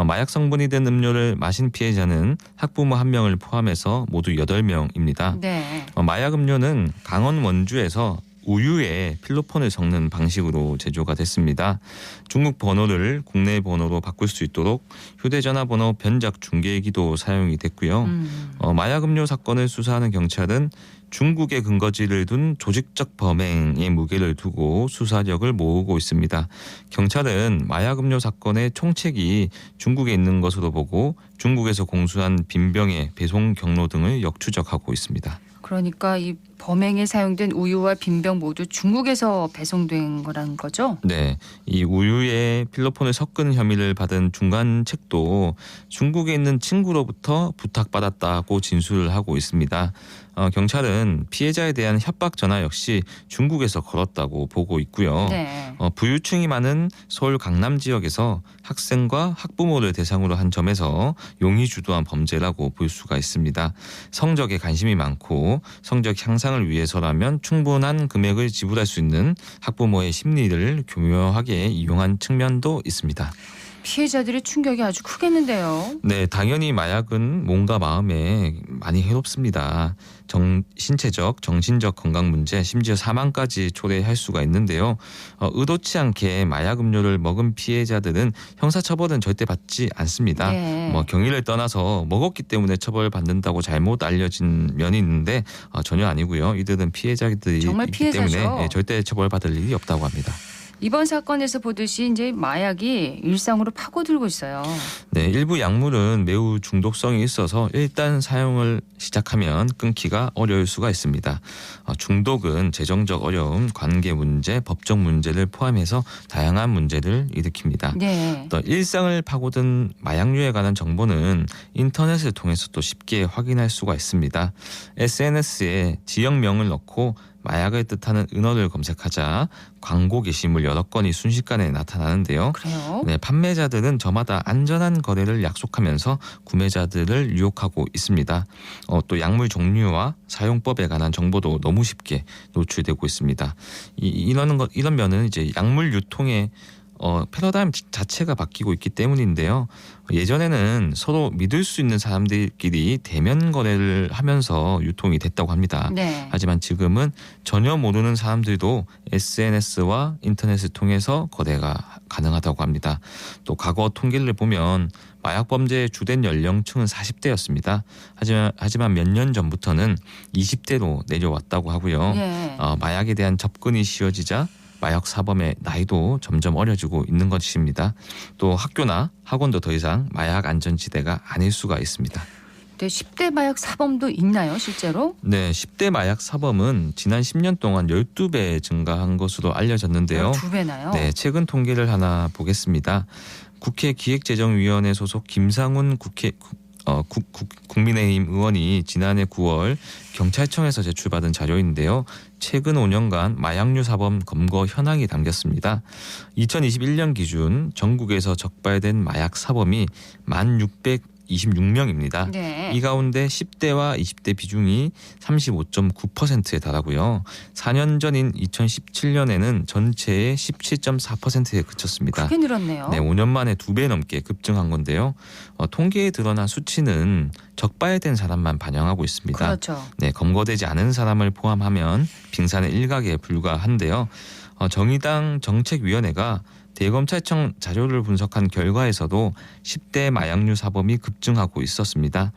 L: 마약 성분이 든 음료를 마신 피해자는 학부모 1명을 포함해서 모두 8명입니다.
A: 네.
L: 마약 음료는 강원 원주에서 우유에 필로폰을 섞는 방식으로 제조가 됐습니다. 중국 번호를 국내 번호로 바꿀 수 있도록 휴대전화 번호 변작 중계기도 사용이 됐고요. 마약 음료 사건을 수사하는 경찰은 중국에 근거지를 둔 조직적 범행에 무게를 두고 수사력을 모으고 있습니다. 경찰은 마약 음료 사건의 총책이 중국에 있는 것으로 보고 중국에서 공수한 빈병의 배송 경로 등을 역추적하고 있습니다.
A: 그러니까 이 범행에 사용된 우유와 빈병 모두 중국에서 배송된 거라는 거죠?
L: 네. 이 우유에 필로폰을 섞은 혐의를 받은 중간책도 중국에 있는 친구로부터 부탁받았다고 진술을 하고 있습니다. 경찰은 피해자에 대한 협박 전화 역시 중국에서 걸었다고 보고 있고요.
A: 네.
L: 부유층이 많은 서울 강남 지역에서 학생과 학부모를 대상으로 한 점에서 용의 주도한 범죄라고 볼 수가 있습니다. 성적에 관심이 많고 성적 향상을 위해서라면 충분한 금액을 지불할 수 있는 학부모의 심리를 교묘하게 이용한 측면도 있습니다.
A: 피해자들의 충격이 아주 크겠는데요.
L: 네, 당연히 마약은 몸과 마음에 많이 해롭습니다. 신체적, 정신적 건강 문제, 심지어 사망까지 초래할 수가 있는데요. 의도치 않게 마약 음료를 먹은 피해자들은 형사처벌은 절대 받지 않습니다.
A: 네.
L: 경위를 떠나서 먹었기 때문에 처벌받는다고 잘못 알려진 면이 있는데 전혀 아니고요. 이들은 피해자들이
A: 정말
L: 있기
A: 피해자죠.
L: 때문에 절대 처벌받을 일이 없다고 합니다.
A: 이번 사건에서 보듯이 이제 마약이 일상으로 파고들고 있어요.
L: 네, 일부 약물은 매우 중독성이 있어서 일단 사용을 시작하면 끊기가 어려울 수가 있습니다. 중독은 재정적 어려움, 관계 문제, 법적 문제를 포함해서 다양한 문제를 일으킵니다.
A: 네.
L: 또 일상을 파고든 마약류에 관한 정보는 인터넷을 통해서도 쉽게 확인할 수가 있습니다. SNS에 지역명을 넣고 마약을 뜻하는 은어를 검색하자 광고 게시물 여러 건이 순식간에 나타나는데요.
A: 그래요?
L: 네, 판매자들은 저마다 안전한 거래를 약속하면서 구매자들을 유혹하고 있습니다. 또 약물 종류와 사용법에 관한 정보도 너무 쉽게 노출되고 있습니다. 이런 면은 이제 약물 유통의 패러다임 자체가 바뀌고 있기 때문인데요. 예전에는 서로 믿을 수 있는 사람들끼리 대면 거래를 하면서 유통이 됐다고 합니다.
A: 네.
L: 하지만 지금은 전혀 모르는 사람들도 SNS와 인터넷을 통해서 거래가 가능하다고 합니다. 또 과거 통계를 보면 마약 범죄의 주된 연령층은 40대였습니다. 하지만 몇 년 전부터는 20대로 내려왔다고 하고요.
A: 예.
L: 마약에 대한 접근이 쉬워지자 마약 사범의 나이도 점점 어려지고 있는 것입니다. 또 학교나 학원도 더 이상 마약 안전지대가 아닐 수가 있습니다.
A: 네, 10대 마약 사범도 있나요, 실제로?
L: 네, 10대 마약 사범은 지난 10년 동안 12배 증가한 것으로 알려졌는데요.
A: 2배나요?
L: 네, 최근 통계를 하나 보겠습니다. 국회 기획재정위원회 소속 김상훈 국민의힘 의원이 지난해 9월 경찰청에서 제출받은 자료인데요. 최근 5년간 마약류 사범 검거 현황이 담겼습니다. 2021년 기준 전국에서 적발된 마약 사범이 1,626명입니다.
A: 네.
L: 이 가운데 10대와 20대 비중이 35.9%에 달하고요. 4년 전인 2017년에는 전체의 17.4%에 그쳤습니다.
A: 크게 늘었네요.
L: 네, 5년 만에 2배 넘게 급증한 건데요. 통계에 드러난 수치는 적발된 사람만 반영하고 있습니다.
A: 그렇죠.
L: 네, 검거되지 않은 사람을 포함하면 빙산의 일각에 불과한데요. 정의당 정책위원회가 대검찰청 자료를 분석한 결과에서도 10대 마약류 사범이 급증하고 있었습니다.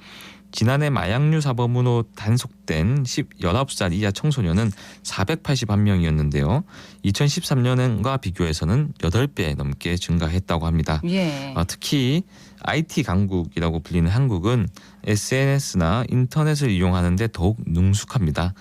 L: 지난해 마약류 사범으로 단속된 19살 이하 청소년은 481명이었는데요. 2013년과 비교해서는 8배 넘게 증가했다고 합니다.
A: 예.
L: 특히 IT 강국이라고 불리는 한국은 SNS나 인터넷을 이용하는 데 더욱 능숙합니다.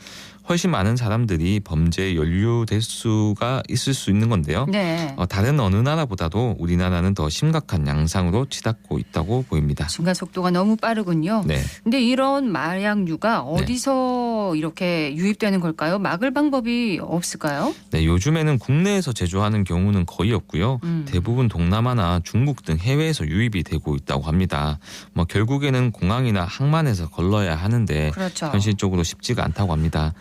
L: 훨씬 많은 사람들이 범죄에 연루될 수가 있을 수 있는 건데요.
A: 네.
L: 다른 어느 나라보다도 우리나라는 더 심각한 양상으로 치닫고 있다고 보입니다.
A: 증가 속도가 너무 빠르군요.
L: 네.
A: 근데 이런 마약류가 어디서 이렇게 유입되는 걸까요? 막을 방법이 없을까요?
L: 네, 요즘에는 국내에서 제조하는 경우는 거의 없고요. 대부분 동남아나 중국 등 해외에서 유입이 되고 있다고 합니다. 결국에는 공항이나 항만에서 걸러야 하는데
A: 그렇죠.
L: 현실적으로 쉽지가 않다고 합니다.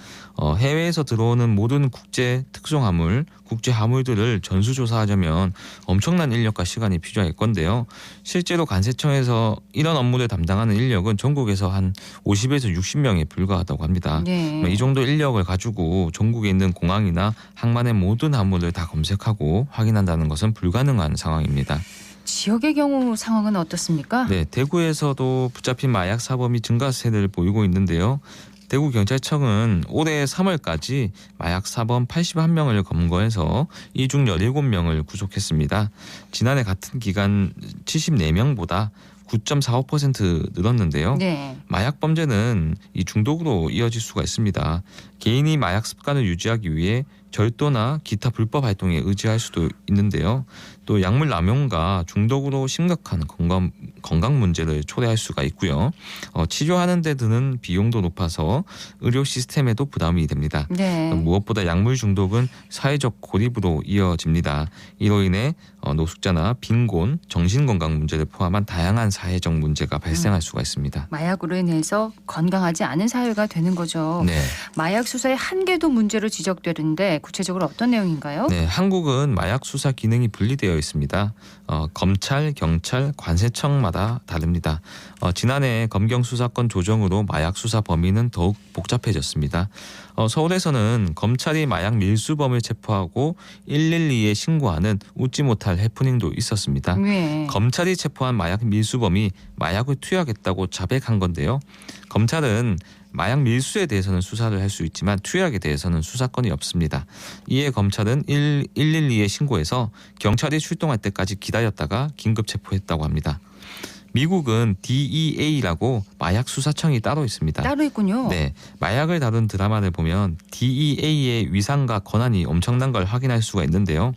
L: 해외에서 들어오는 모든 국제 특송화물, 국제 화물들을 전수조사하려면 엄청난 인력과 시간이 필요할 건데요. 실제로 관세청에서 이런 업무를 담당하는 인력은 전국에서 한 50에서 60명에 불과하다고 합니다.
A: 네.
L: 이 정도 인력을 가지고 전국에 있는 공항이나 항만의 모든 화물을 다 검색하고 확인한다는 것은 불가능한 상황입니다.
A: 지역의 경우 상황은 어떻습니까?
L: 네, 대구에서도 붙잡힌 마약 사범이 증가세를 보이고 있는데요. 대구경찰청은 올해 3월까지 마약 사범 81명을 검거해서 이 중 17명을 구속했습니다. 지난해 같은 기간 74명보다 9.45% 늘었는데요.
A: 네.
L: 마약 범죄는 이 중독으로 이어질 수가 있습니다. 개인이 마약 습관을 유지하기 위해 절도나 기타 불법 활동에 의지할 수도 있는데요. 또 약물 남용과 중독으로 심각한 건강 문제를 초래할 수가 있고요. 치료하는 데 드는 비용도 높아서 의료 시스템에도 부담이 됩니다.
A: 네.
L: 무엇보다 약물 중독은 사회적 고립으로 이어집니다. 이로 인해 노숙자나 빈곤, 정신건강 문제를 포함한 다양한 사회적 문제가 발생할 수가 있습니다.
A: 마약으로 인해서 건강하지 않은 사회가 되는 거죠.
L: 네.
A: 마약 수사의 한계도 문제로 지적되는데 구체적으로 어떤 내용인가요?
L: 네, 한국은 마약 수사 기능이 분리되어 있습니다. 검찰, 경찰, 관세청마다 다릅니다. 지난해 검경 수사권 조정으로 마약 수사 범위는 더욱 복잡해졌습니다. 서울에서는 검찰이 마약 밀수범을 체포하고 112에 신고하는 웃지 못할 해프닝도 있었습니다.
A: 네.
L: 검찰이 체포한 마약 밀수범이 마약을 투약했다고 자백한 건데요. 검찰은 마약 밀수에 대해서는 수사를 할 수 있지만 투약에 대해서는 수사권이 없습니다. 이에 검찰은 112에 신고해서 경찰이 출동할 때까지 기다렸다가 긴급 체포했다고 합니다. 미국은 DEA라고 마약 수사청이 따로 있습니다.
A: 따로 있군요.
L: 네, 마약을 다룬 드라마를 보면 DEA의 위상과 권한이 엄청난 걸 확인할 수가 있는데요.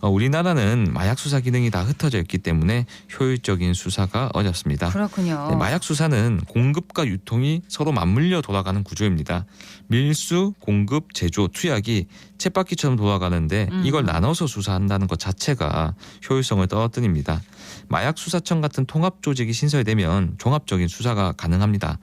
L: 우리나라는 마약 수사 기능이 다 흩어져 있기 때문에 효율적인 수사가 어렵습니다.
A: 그렇군요.
L: 네, 마약 수사는 공급과 유통이 서로 맞물려 돌아가는 구조입니다. 밀수, 공급, 제조, 투약이 쳇바퀴처럼 돌아가는데 이걸 나눠서 수사한다는 것 자체가 효율성을 떨어뜨립니다. 마약 수사청 같은 통합 조직이 신설되면 종합적인 수사가 가능합니다.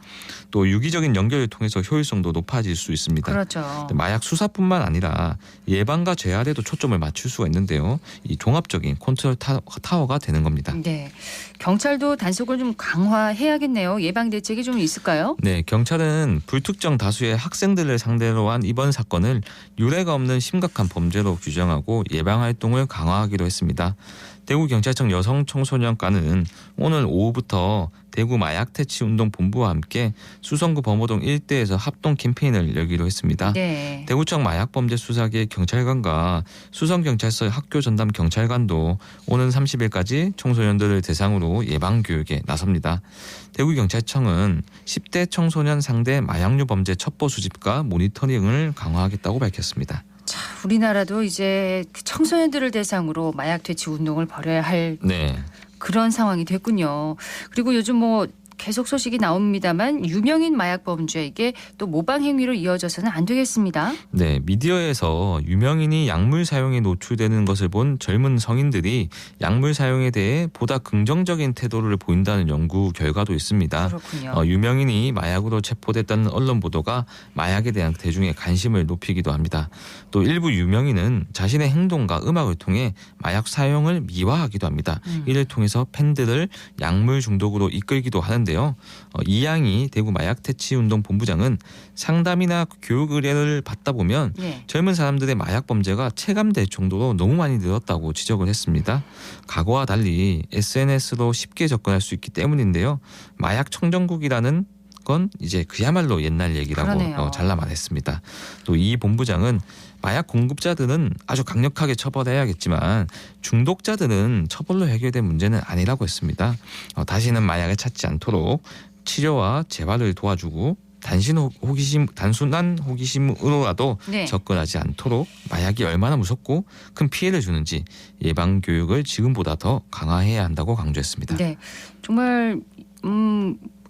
L: 또 유기적인 연결을 통해서 효율성도 높아질 수 있습니다.
A: 그렇죠.
L: 마약 수사뿐만 아니라 예방과 재활에도 초점을 맞출 수가 있는데요. 이 종합적인 컨트롤 타워가 되는 겁니다.
A: 네, 경찰도 단속을 좀 강화해야겠네요. 예방 대책이 좀 있을까요?
L: 네, 경찰은 불특정 다수의 학생들을 상대로 한 이번 사건을 유례가 없는 심각한 범죄로 규정하고 예방 활동을 강화하기로 했습니다. 대구경찰청 여성청소년과는 오늘 오후부터 대구 마약퇴치운동본부와 함께 수성구 범호동 일대에서 합동 캠페인을 열기로 했습니다.
A: 네.
L: 대구청 마약범죄수사계 경찰관과 수성경찰서 학교전담 경찰관도 오는 30일까지 청소년들을 대상으로 예방교육에 나섭니다. 대구경찰청은 10대 청소년 상대 마약류 범죄 첩보 수집과 모니터링을 강화하겠다고 밝혔습니다.
A: 자, 우리나라도 이제 청소년들을 대상으로 마약 퇴치 운동을 벌여야 할
L: 네.
A: 그런 상황이 됐군요. 그리고 요즘 계속 소식이 나옵니다만 유명인 마약 범죄에게 또 모방 행위로 이어져서는 안 되겠습니다.
L: 네, 미디어에서 유명인이 약물 사용에 노출되는 것을 본 젊은 성인들이 약물 사용에 대해 보다 긍정적인 태도를 보인다는 연구 결과도 있습니다.
A: 그렇군요.
L: 유명인이 마약으로 체포됐다는 언론 보도가 마약에 대한 대중의 관심을 높이기도 합니다. 또 일부 유명인은 자신의 행동과 음악을 통해 마약 사용을 미화하기도 합니다. 이를 통해서 팬들을 약물 중독으로 이끌기도 하는데요. 이양희 대구 마약퇴치운동본부장은 상담이나 교육 의뢰를 받다 보면
A: 네.
L: 젊은 사람들의 마약 범죄가 체감될 정도로 너무 많이 늘었다고 지적을 했습니다. 과거와 달리 SNS로 쉽게 접근할 수 있기 때문인데요. 마약 청정국이라는 사건 이제 그야말로 옛날 얘기라고
A: 그러네요.
L: 잘라 말했습니다. 또 이 본부장은 마약 공급자들은 아주 강력하게 처벌해야겠지만 중독자들은 처벌로 해결될 문제는 아니라고 했습니다. 다시는 마약을 찾지 않도록 치료와 재활을 도와주고 단순한 호기심으로라도
A: 네.
L: 접근하지 않도록 마약이 얼마나 무섭고 큰 피해를 주는지 예방 교육을 지금보다 더 강화해야 한다고 강조했습니다.
A: 네, 정말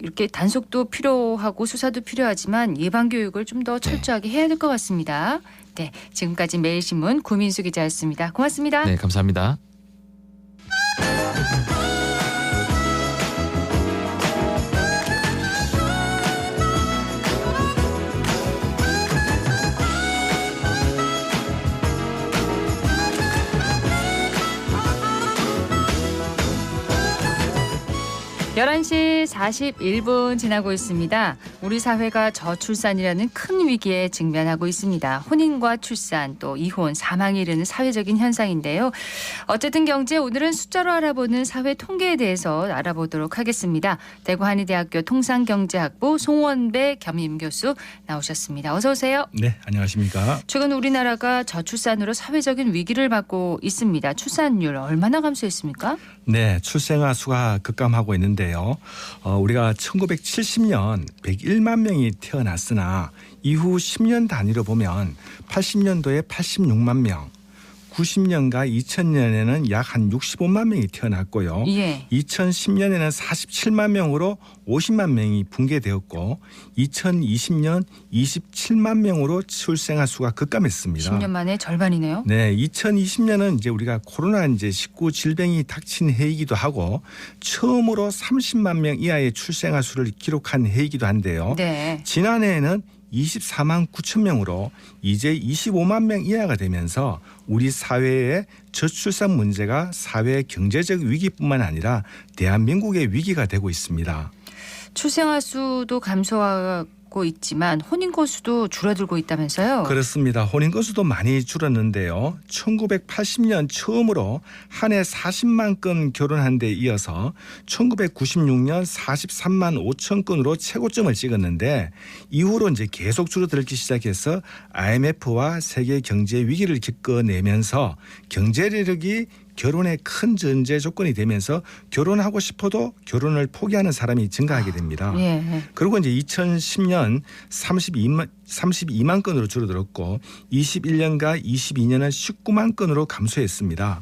A: 이렇게 단속도 필요하고 수사도 필요하지만 예방 교육을 좀 더 철저하게 해야 될 것 같습니다. 네, 지금까지 매일신문 구민수 기자였습니다. 고맙습니다.
L: 네, 감사합니다.
A: (11시 41분) 지나고 있습니다. 우리 사회가 저출산이라는 큰 위기에 직면하고 있습니다. 혼인과 출산 또 이혼, 사망이 이르는 사회적인 현상인데요. 어쨌든 경제 오늘은 숫자로 알아보는 사회 통계에 대해서 알아보도록 하겠습니다. 대구 한의대학교 통상경제학부 송원배 겸임 교수 나오셨습니다. 어서 오세요.
M: 네, 안녕하십니까.
A: 최근 우리나라가 저출산으로 사회적인 위기를 맞고 있습니다. 출산율 얼마나 감소했습니까?
M: 네, 출생아 수가 급감하고 있는데요. 우리가 1970년 101만 명이 태어났으나 이후 10년 단위로 보면 80년도에 86만 명, 90년과 2000년에는 약 한 65만 명이 태어났고요.
A: 예.
M: 2010년에는 47만 명으로 50만 명이 붕괴되었고 2020년 27만 명으로 출생아 수가 급감했습니다.
A: 10년 만에 절반이네요.
M: 네, 2020년은 이제 우리가 코로나19 질병이 닥친 해이기도 하고 처음으로 30만 명 이하의 출생아 수를 기록한 해이기도 한데요.
A: 네.
M: 지난해에는 24만 9천 명으로 이제 25만 명 이하가 되면서 우리 사회의 저출산 문제가 사회 경제적 위기뿐만 아니라 대한민국의 위기가 되고 있습니다.
A: 출생아 수도 감소하고 있지만 혼인 건수도 줄어들고 있다면서요?
M: 그렇습니다. 혼인 건수도 많이 줄었는데요. 1980년 처음으로 한 해 40만 건 결혼한 데 이어서 1996년 43만 5천 건으로 최고점을 찍었는데 이후로 이제 계속 줄어들기 시작해서 IMF와 세계 경제 위기를 겪어내면서 경제력이 결혼의 큰 전제 조건이 되면서 결혼하고 싶어도 결혼을 포기하는 사람이 증가하게 됩니다.
A: 예.
M: 그리고 이제 2010년 32만 건으로 줄어들었고 21년과 22년은 19만 건으로 감소했습니다.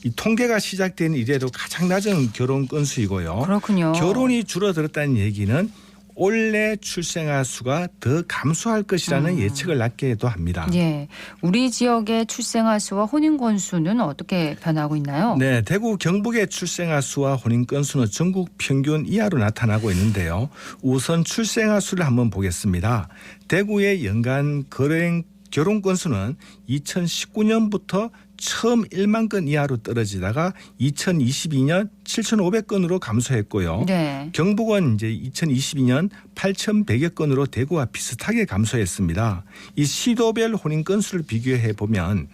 M: 이 통계가 시작된 이래로 가장 낮은 결혼 건수이고요.
A: 그렇군요.
M: 결혼이 줄어들었다는 얘기는 올해 출생아 수가 더 감소할 것이라는 예측을 낳게도 합니다.
A: 예, 우리 지역의 출생아 수와 혼인 건수는 어떻게 변하고 있나요?
M: 네, 대구 경북의 출생아 수와 혼인 건수는 전국 평균 이하로 나타나고 있는데요. 우선 출생아 수를 한번 보겠습니다. 대구의 연간 결혼 건수는 2019년부터 처음 1만 건 이하로 떨어지다가 2022년 7,500건으로 감소했고요.
A: 네.
M: 경북은 이제 2022년 8,100여 건으로 대구와 비슷하게 감소했습니다. 이 시도별 혼인 건수를 비교해 보면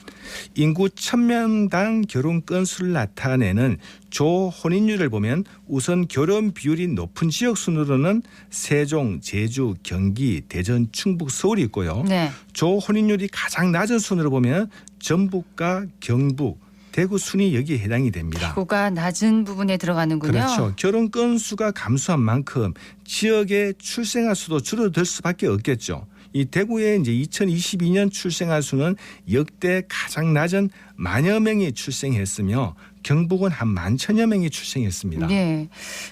M: 인구 1,000명당 결혼 건수를 나타내는 조 혼인율을 보면 우선 결혼 비율이 높은 지역 순으로는 세종, 제주, 경기, 대전, 충북, 서울이 있고요.
A: 네.
M: 조 혼인율이 가장 낮은 순으로 보면 전북과 경북, 대구 순이 여기에 해당이 됩니다.
A: 대구가 낮은 부분에 들어가는군요.
M: 그렇죠. 결혼 건수가 감소한 만큼 지역의 출생아 수도 줄어들 수밖에 없겠죠. 이 대구의 이제 2022년 출생아 수는 역대 가장 낮은 10,000여 명이 출생했으며 경북은 한 11,000여 명이 출생했습니다.
A: 네,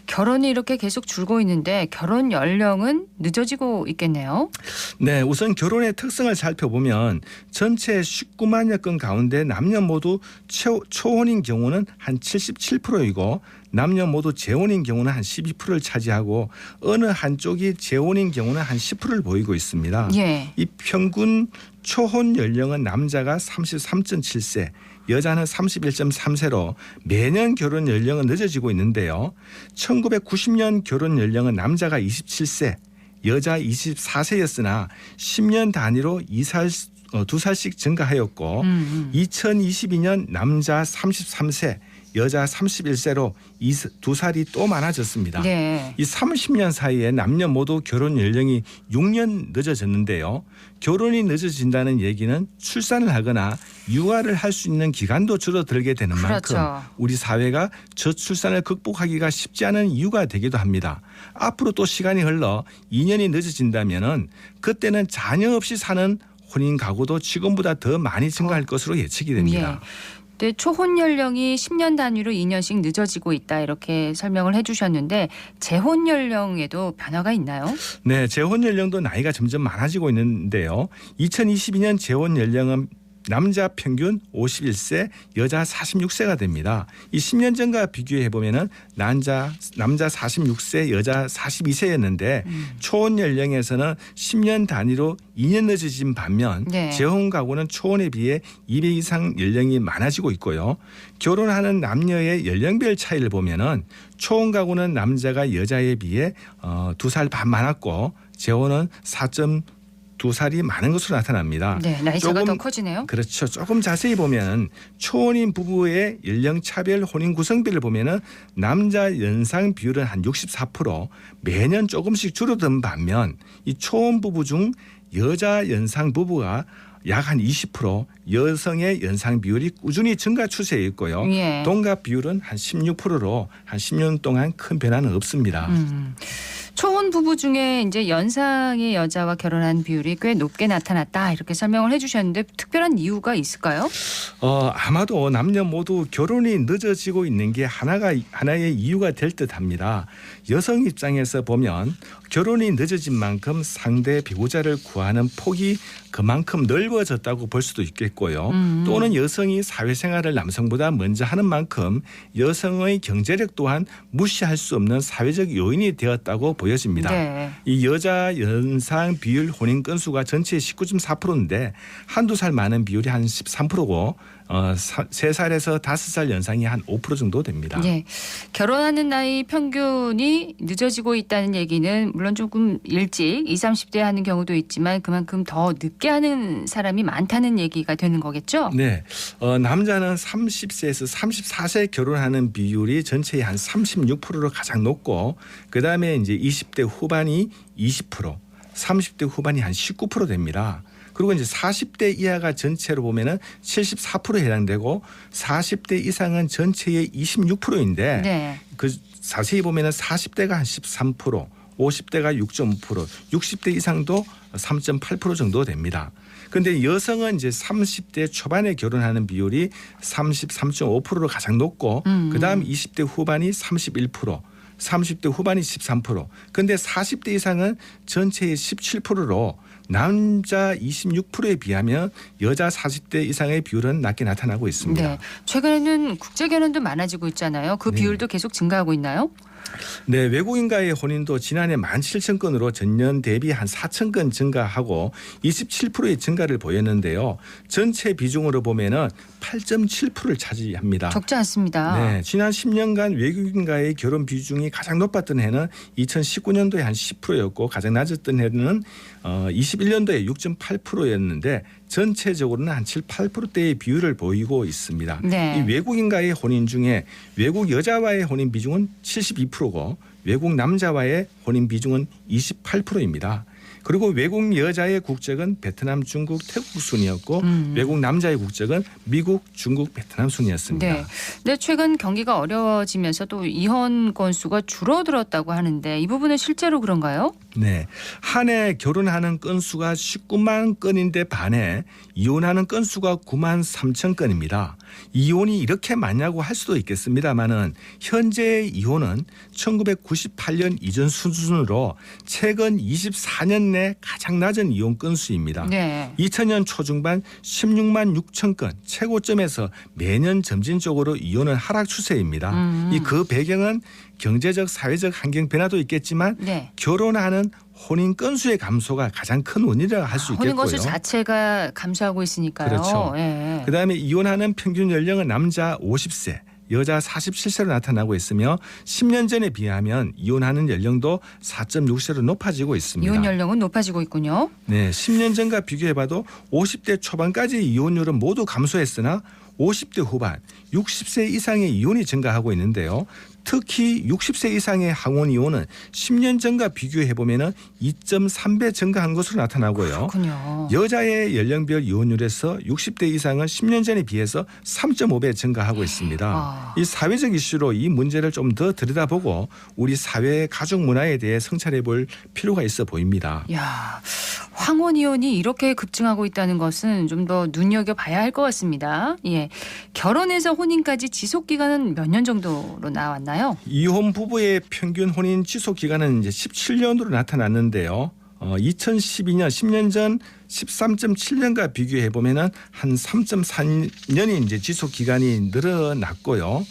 A: 결혼이 이렇게 계속 줄고 있는데 결혼 연령은 늦어지고 있겠네요.
M: 네, 우선 결혼의 특성을 살펴보면 전체 19만여 건 가운데 남녀 모두 초혼인 경우는 한 77%이고 남녀 모두 재혼인 경우는 한 12%를 차지하고 어느 한쪽이 재혼인 경우는 한 10%를 보이고 있습니다.
A: 예.
M: 이 평균 초혼 연령은 남자가 33.7세, 여자는 31.3세로 매년 결혼 연령은 늦어지고 있는데요. 1990년 결혼 연령은 남자가 27세, 여자 24세였으나 10년 단위로 2살씩 증가하였고 2022년 남자 33세, 여자 31세로 두 살이 또 많아졌습니다.
A: 네.
M: 이 30년 사이에 남녀 모두 결혼 연령이 6년 늦어졌는데요. 결혼이 늦어진다는 얘기는 출산을 하거나 육아를 할 수 있는 기간도 줄어들게 되는
A: 그렇죠.
M: 만큼 우리 사회가 저출산을 극복하기가 쉽지 않은 이유가 되기도 합니다. 앞으로 또 시간이 흘러 2년이 늦어진다면은 그때는 자녀 없이 사는 혼인 가구도 지금보다 더 많이 증가할 것으로 예측이 됩니다.
A: 네, 초혼 연령이 10년 단위로 2년씩 늦어지고 있다 이렇게 설명을 해주셨는데 재혼 연령에도 변화가 있나요?
M: 네, 재혼 연령도 나이가 점점 많아지고 있는데요. 2022년 재혼 연령은 남자 평균 51세, 여자 46세가 됩니다. 이 10년 전과 비교해 보면은 남자 46세, 여자 42세였는데 초혼 연령에서는 10년 단위로 2년 늦어진 반면
A: 네.
M: 재혼 가구는 초혼에 비해 2배 이상 연령이 많아지고 있고요. 결혼하는 남녀의 연령별 차이를 보면은 초혼 가구는 남자가 여자에 비해 2살 반 많았고 재혼은 4.2살이 많은 것으로 나타납니다.
A: 네, 나이 차가 더 커지네요.
M: 그렇죠. 조금 자세히 보면 초혼인 부부의 연령 차별 혼인 구성비를 보면은 남자 연상 비율은 한 64%, 매년 조금씩 줄어든 반면 이 초혼 부부 중 여자 연상 부부가 약 한 20%, 여성의 연상 비율이 꾸준히 증가 추세에 있고요.
A: 예.
M: 동갑 비율은 한 16%로 한 10년 동안 큰 변화는 없습니다.
A: 초혼 부부 중에 이제 연상의 여자와 결혼한 비율이 꽤 높게 나타났다 이렇게 설명을 해주셨는데 특별한 이유가 있을까요?
M: 아마도 남녀 모두 결혼이 늦어지고 있는 게 하나의 이유가 될 듯합니다. 여성 입장에서 보면 결혼이 늦어진 만큼 상대 배우자를 구하는 폭이 그만큼 넓어졌다고 볼 수도 있겠고요. 또는 여성이 사회생활을 남성보다 먼저 하는 만큼 여성의 경제력 또한 무시할 수 없는 사회적 요인이 되었다고 보여집니다.
A: 네.
M: 이 여자 연상 비율 혼인 건수가 전체의 19.4%인데 한두 살 많은 비율이 한 13%고 3살에서 5살 연상이 한 5% 정도 됩니다.
A: 네. 결혼하는 나이 평균이 늦어지고 있다는 얘기는 물론 조금 일찍 20, 30대 하는 경우도 있지만 그만큼 더 늦게 하는 사람이 많다는 얘기가 되는 거겠죠?
M: 네. 남자는 30세에서 34세 결혼하는 비율이 전체의 한 36%로 가장 높고 그다음에 이제 20대 후반이 20%, 30대 후반이 한 19% 됩니다. 그리고 이제 40대 이하가 전체로 보면은 74%에 해당되고 40대 이상은 전체의 26%인데
A: 네.
M: 그 자세히 보면은 40대가 한 13%, 50대가 6.5%, 60대 이상도 3.8% 정도 됩니다. 그런데 여성은 이제 30대 초반에 결혼하는 비율이 33.5%로 가장 높고 그다음 20대 후반이 31%. 30대 후반이 13%. 그런데 40대 이상은 전체의 17%로 남자 26%에 비하면 여자 40대 이상의 비율은 낮게 나타나고 있습니다.
A: 네. 최근에는 국제 결혼도 많아지고 있잖아요. 그 비율도 계속 증가하고 있나요?
M: 네, 외국인과의 혼인도 지난해 17,000건으로 전년 대비 한 4,000건 증가하고 27%의 증가를 보였는데요. 전체 비중으로 보면은 8.7%를 차지합니다.
A: 적지 않습니다.
M: 네, 지난 10년간 외국인과의 결혼 비중이 가장 높았던 해는 2019년도에 한 10%였고 가장 낮았던 해는 21년도에 6.8%였는데 전체적으로는 한 7, 8%대의 비율을 보이고 있습니다.
A: 네.
M: 이 외국인과의 혼인 중에 외국 여자와의 혼인 비중은 72%고 외국 남자와의 혼인 비중은 28%입니다. 그리고 외국 여자의 국적은 베트남, 중국, 태국 순이었고 외국 남자의 국적은 미국, 중국, 베트남 순이었습니다.
A: 네. 근데 최근 경기가 어려워지면서 또 이혼 건수가 줄어들었다고 하는데 이 부분은 실제로 그런가요?
M: 네. 한 해 결혼하는 건수가 19만 건인데 반해 이혼하는 건수가 9만 3천 건입니다. 이혼이 이렇게 많냐고 할 수도 있겠습니다만은 현재의 이혼은 1998년 이전 수준으로 최근 24년 내 가장 낮은 이혼 건수입니다.
A: 네.
M: 2000년 초중반 16만 6천 건 최고점에서 매년 점진적으로 이혼은 하락 추세입니다. 이 그 배경은 경제적 사회적 환경 변화도 있겠지만
A: 네.
M: 결혼하는 혼인 건수의 감소가 가장 큰 원인이라고 할 수 있겠고요.
A: 혼인 건수 자체가 감소하고 있으니까요.
M: 그렇죠.
A: 예.
M: 그다음에 이혼하는 평균 연령은 남자 50세, 여자 47세로 나타나고 있으며 10년 전에 비하면 이혼하는 연령도 4.6세로 높아지고 있습니다.
A: 이혼 연령은 높아지고 있군요.
M: 네, 10년 전과 비교해봐도 50대 초반까지 이혼율은 모두 감소했으나 50대 후반, 60세 이상의 이혼이 증가하고 있는데요. 특히 60세 이상의 항원 이혼은 10년 전과 비교해보면 2.3배 증가한 것으로 나타나고요.
A: 그렇군요.
M: 여자의 연령별 이혼율에서 60대 이상은 10년 전에 비해서 3.5배 증가하고 있습니다. 이 사회적 이슈로 이 문제를 좀 더 들여다보고 우리 사회의 가족 문화에 대해 성찰해 볼 필요가 있어 보입니다.
A: 야, 황혼 이혼이 이렇게 급증하고 있다는 것은 좀 더 눈여겨봐야 할 것 같습니다. 예, 결혼해서 혼인까지 지속 기간은 몇 년 정도로 나왔나요?
M: 이혼 부부의 평균 혼인 지속 기간은 이제 17년으로 나타났는데요. 2012년 10년 전 13.7년과 비교해 보면은 한 3.4년이 이제 지속 기간이 늘어났고요.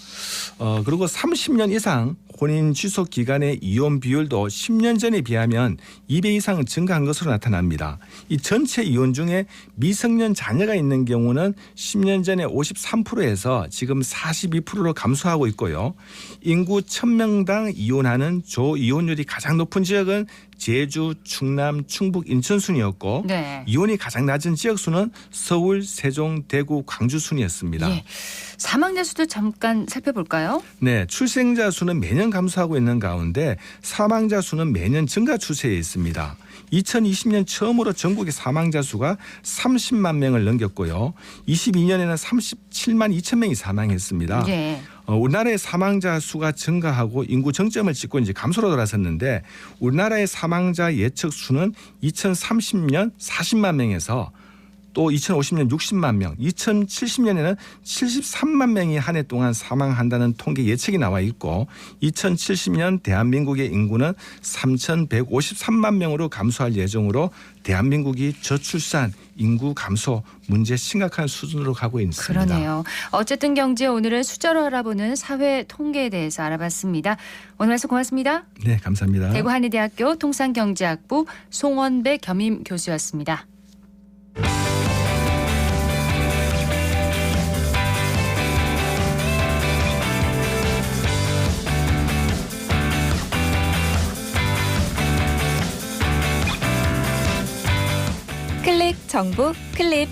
M: 그리고 30년 이상 혼인 지속 기간의 이혼 비율도 10년 전에 비하면 2배 이상 증가한 것으로 나타납니다. 이 전체 이혼 중에 미성년 자녀가 있는 경우는 10년 전에 53%에서 지금 42%로 감소하고 있고요. 인구 1000명당 이혼하는 조 이혼율이 가장 높은 지역은 제주, 충남, 충북, 인천 순이었고
A: 네.
M: 이혼이 가장 낮은 지역 수는 서울, 세종, 대구, 광주 순이었습니다.
A: 예. 사망자 수도 잠깐 살펴볼까요?
M: 네, 출생자 수는 매년 감소하고 있는 가운데 사망자 수는 매년 증가 추세에 있습니다. 2020년 처음으로 전국의 사망자 수가 30만 명을 넘겼고요. 22년에는 37만 2천 명이 사망했습니다.
A: 예.
M: 우리나라의 사망자 수가 증가하고 인구 정점을 찍고 이제 감소로 돌아섰는데 우리나라의 사망자 예측 수는 2030년 40만 명에서 또 2050년 60만 명, 2070년에는 73만 명이 한 해 동안 사망한다는 통계 예측이 나와 있고 2070년 대한민국의 인구는 3,153만 명으로 감소할 예정으로 대한민국이 저출산, 인구 감소 문제 심각한 수준으로 가고 있습니다.
A: 그러네요. 어쨌든 경제 오늘은 숫자로 알아보는 사회 통계에 대해서 알아봤습니다. 오늘 말씀 고맙습니다.
M: 네, 감사합니다.
A: 대구 한의대학교 통상경제학부 송원배 겸임 교수였습니다.
B: 클릭 정보 클립.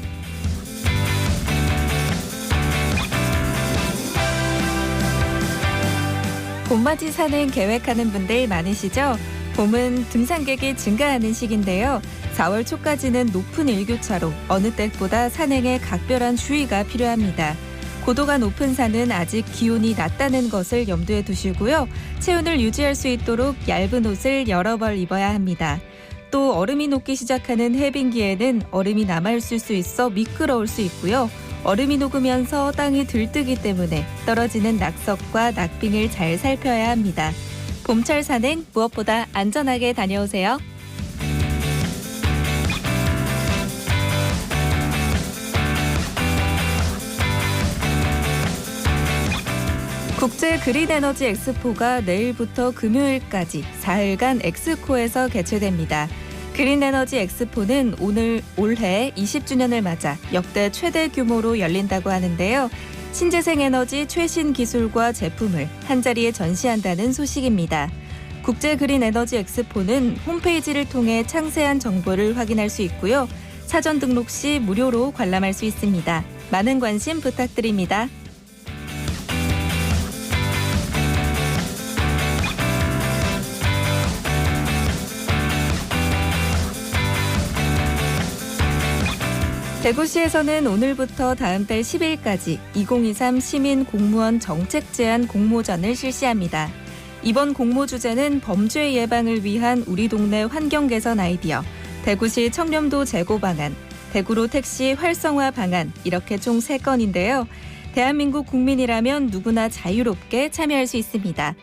B: 봄맞이 산행 계획하는 분들 많으시죠? 봄은 등산객이 증가하는 시기인데요. 4월 초까지는 높은 일교차로 어느 때보다 산행에 각별한 주의가 필요합니다. 고도가 높은 산은 아직 기온이 낮다는 것을 염두에 두시고요. 체온을 유지할 수 있도록 얇은 옷을 여러 벌 입어야 합니다. 또 얼음이 녹기 시작하는 해빙기에는 얼음이 남아있을 수 있어 미끄러울 수 있고요. 얼음이 녹으면서 땅이 들뜨기 때문에 떨어지는 낙석과 낙빙을 잘 살펴야 합니다. 봄철 산행 무엇보다 안전하게 다녀오세요. 국제 그린 에너지 엑스포가 내일부터 금요일까지 4일간 엑스코에서 개최됩니다. 그린 에너지 엑스포는 올해 20주년을 맞아 역대 최대 규모로 열린다고 하는데요. 신재생 에너지 최신 기술과 제품을 한자리에 전시한다는 소식입니다. 국제 그린 에너지 엑스포는 홈페이지를 통해 상세한 정보를 확인할 수 있고요. 사전 등록 시 무료로 관람할 수 있습니다. 많은 관심 부탁드립니다. 대구시에서는 오늘부터 다음 달 10일까지 2023 시민 공무원 정책 제안 공모전을 실시합니다. 이번 공모 주제는 범죄 예방을 위한 우리 동네 환경 개선 아이디어, 대구시 청렴도 제고 방안, 대구로 택시 활성화 방안 이렇게 총 3건인데요. 대한민국 국민이라면 누구나 자유롭게 참여할 수 있습니다.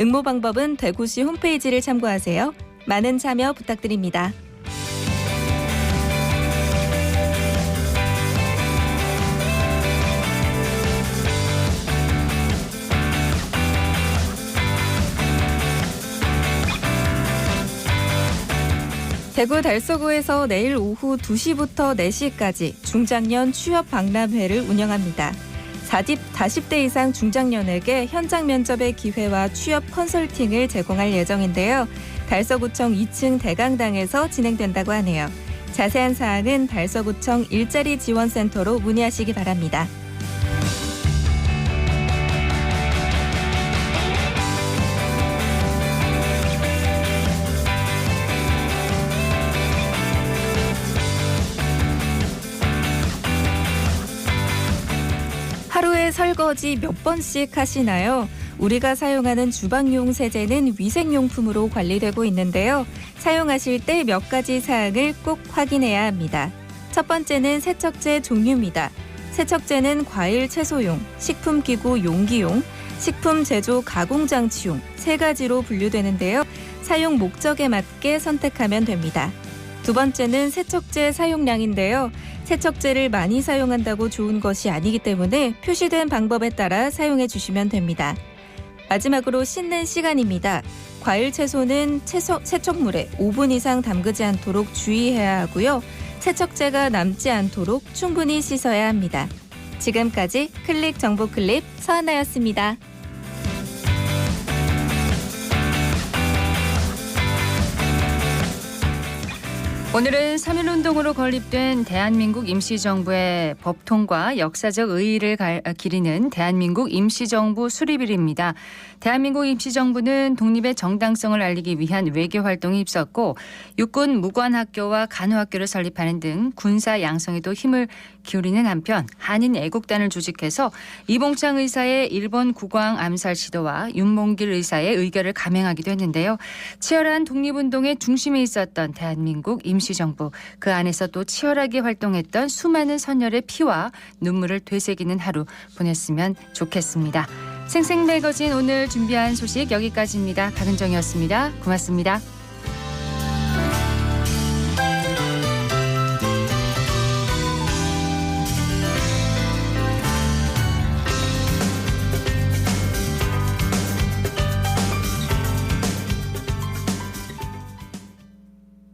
B: 응모 방법은 대구시 홈페이지를 참고하세요. 많은 참여 부탁드립니다. 대구 달서구에서 내일 오후 2시부터 4시까지 중장년 취업 박람회를 운영합니다.
N: 40대 이상 중장년에게 현장 면접의 기회와 취업 컨설팅을 제공할 예정인데요. 달서구청 2층 대강당에서 진행된다고 하네요. 자세한 사항은 달서구청 일자리 지원센터로 문의하시기 바랍니다. 하루에 설거지 몇 번씩 하시나요? 우리가 사용하는 주방용 세제는 위생용품으로 관리되고 있는데요. 사용하실 때 몇 가지 사항을 꼭 확인해야 합니다. 첫 번째는 세척제 종류입니다. 세척제는 과일 채소용, 식품기구 용기용, 식품 제조 가공장치용 세 가지로 분류되는데요. 사용 목적에 맞게 선택하면 됩니다. 두 번째는 세척제 사용량인데요. 세척제를 많이 사용한다고 좋은 것이 아니기 때문에 표시된 방법에 따라 사용해 주시면 됩니다. 마지막으로 씻는 시간입니다. 과일 채소는 세척물에 5분 이상 담그지 않도록 주의해야 하고요. 세척제가 남지 않도록 충분히 씻어야 합니다. 지금까지 클릭 정보 클립 서하나였습니다.
A: 오늘은 3.1운동으로 건립된 대한민국 임시정부의 법통과 역사적 의의를 기리는 대한민국 임시정부 수립일입니다. 대한민국 임시정부는 독립의 정당성을 알리기 위한 외교활동에 입섰고 육군 무관학교와 간호학교를 설립하는 등 군사 양성에도 힘을 기울이는 한편 한인 애국단을 조직해서 이봉창 의사의 일본 국왕 암살 시도와 윤몽길 의사의 의결을 감행하기도 했는데요. 치열한 독립운동의 중심에 있었던 대한민국 임시정부, 그 안에서 또 치열하게 활동했던 수많은 선열의 피와 눈물을 되새기는 하루 보냈으면 좋겠습니다. 생생매거진 오늘 준비한 소식 여기까지입니다. 박은정이었습니다. 고맙습니다.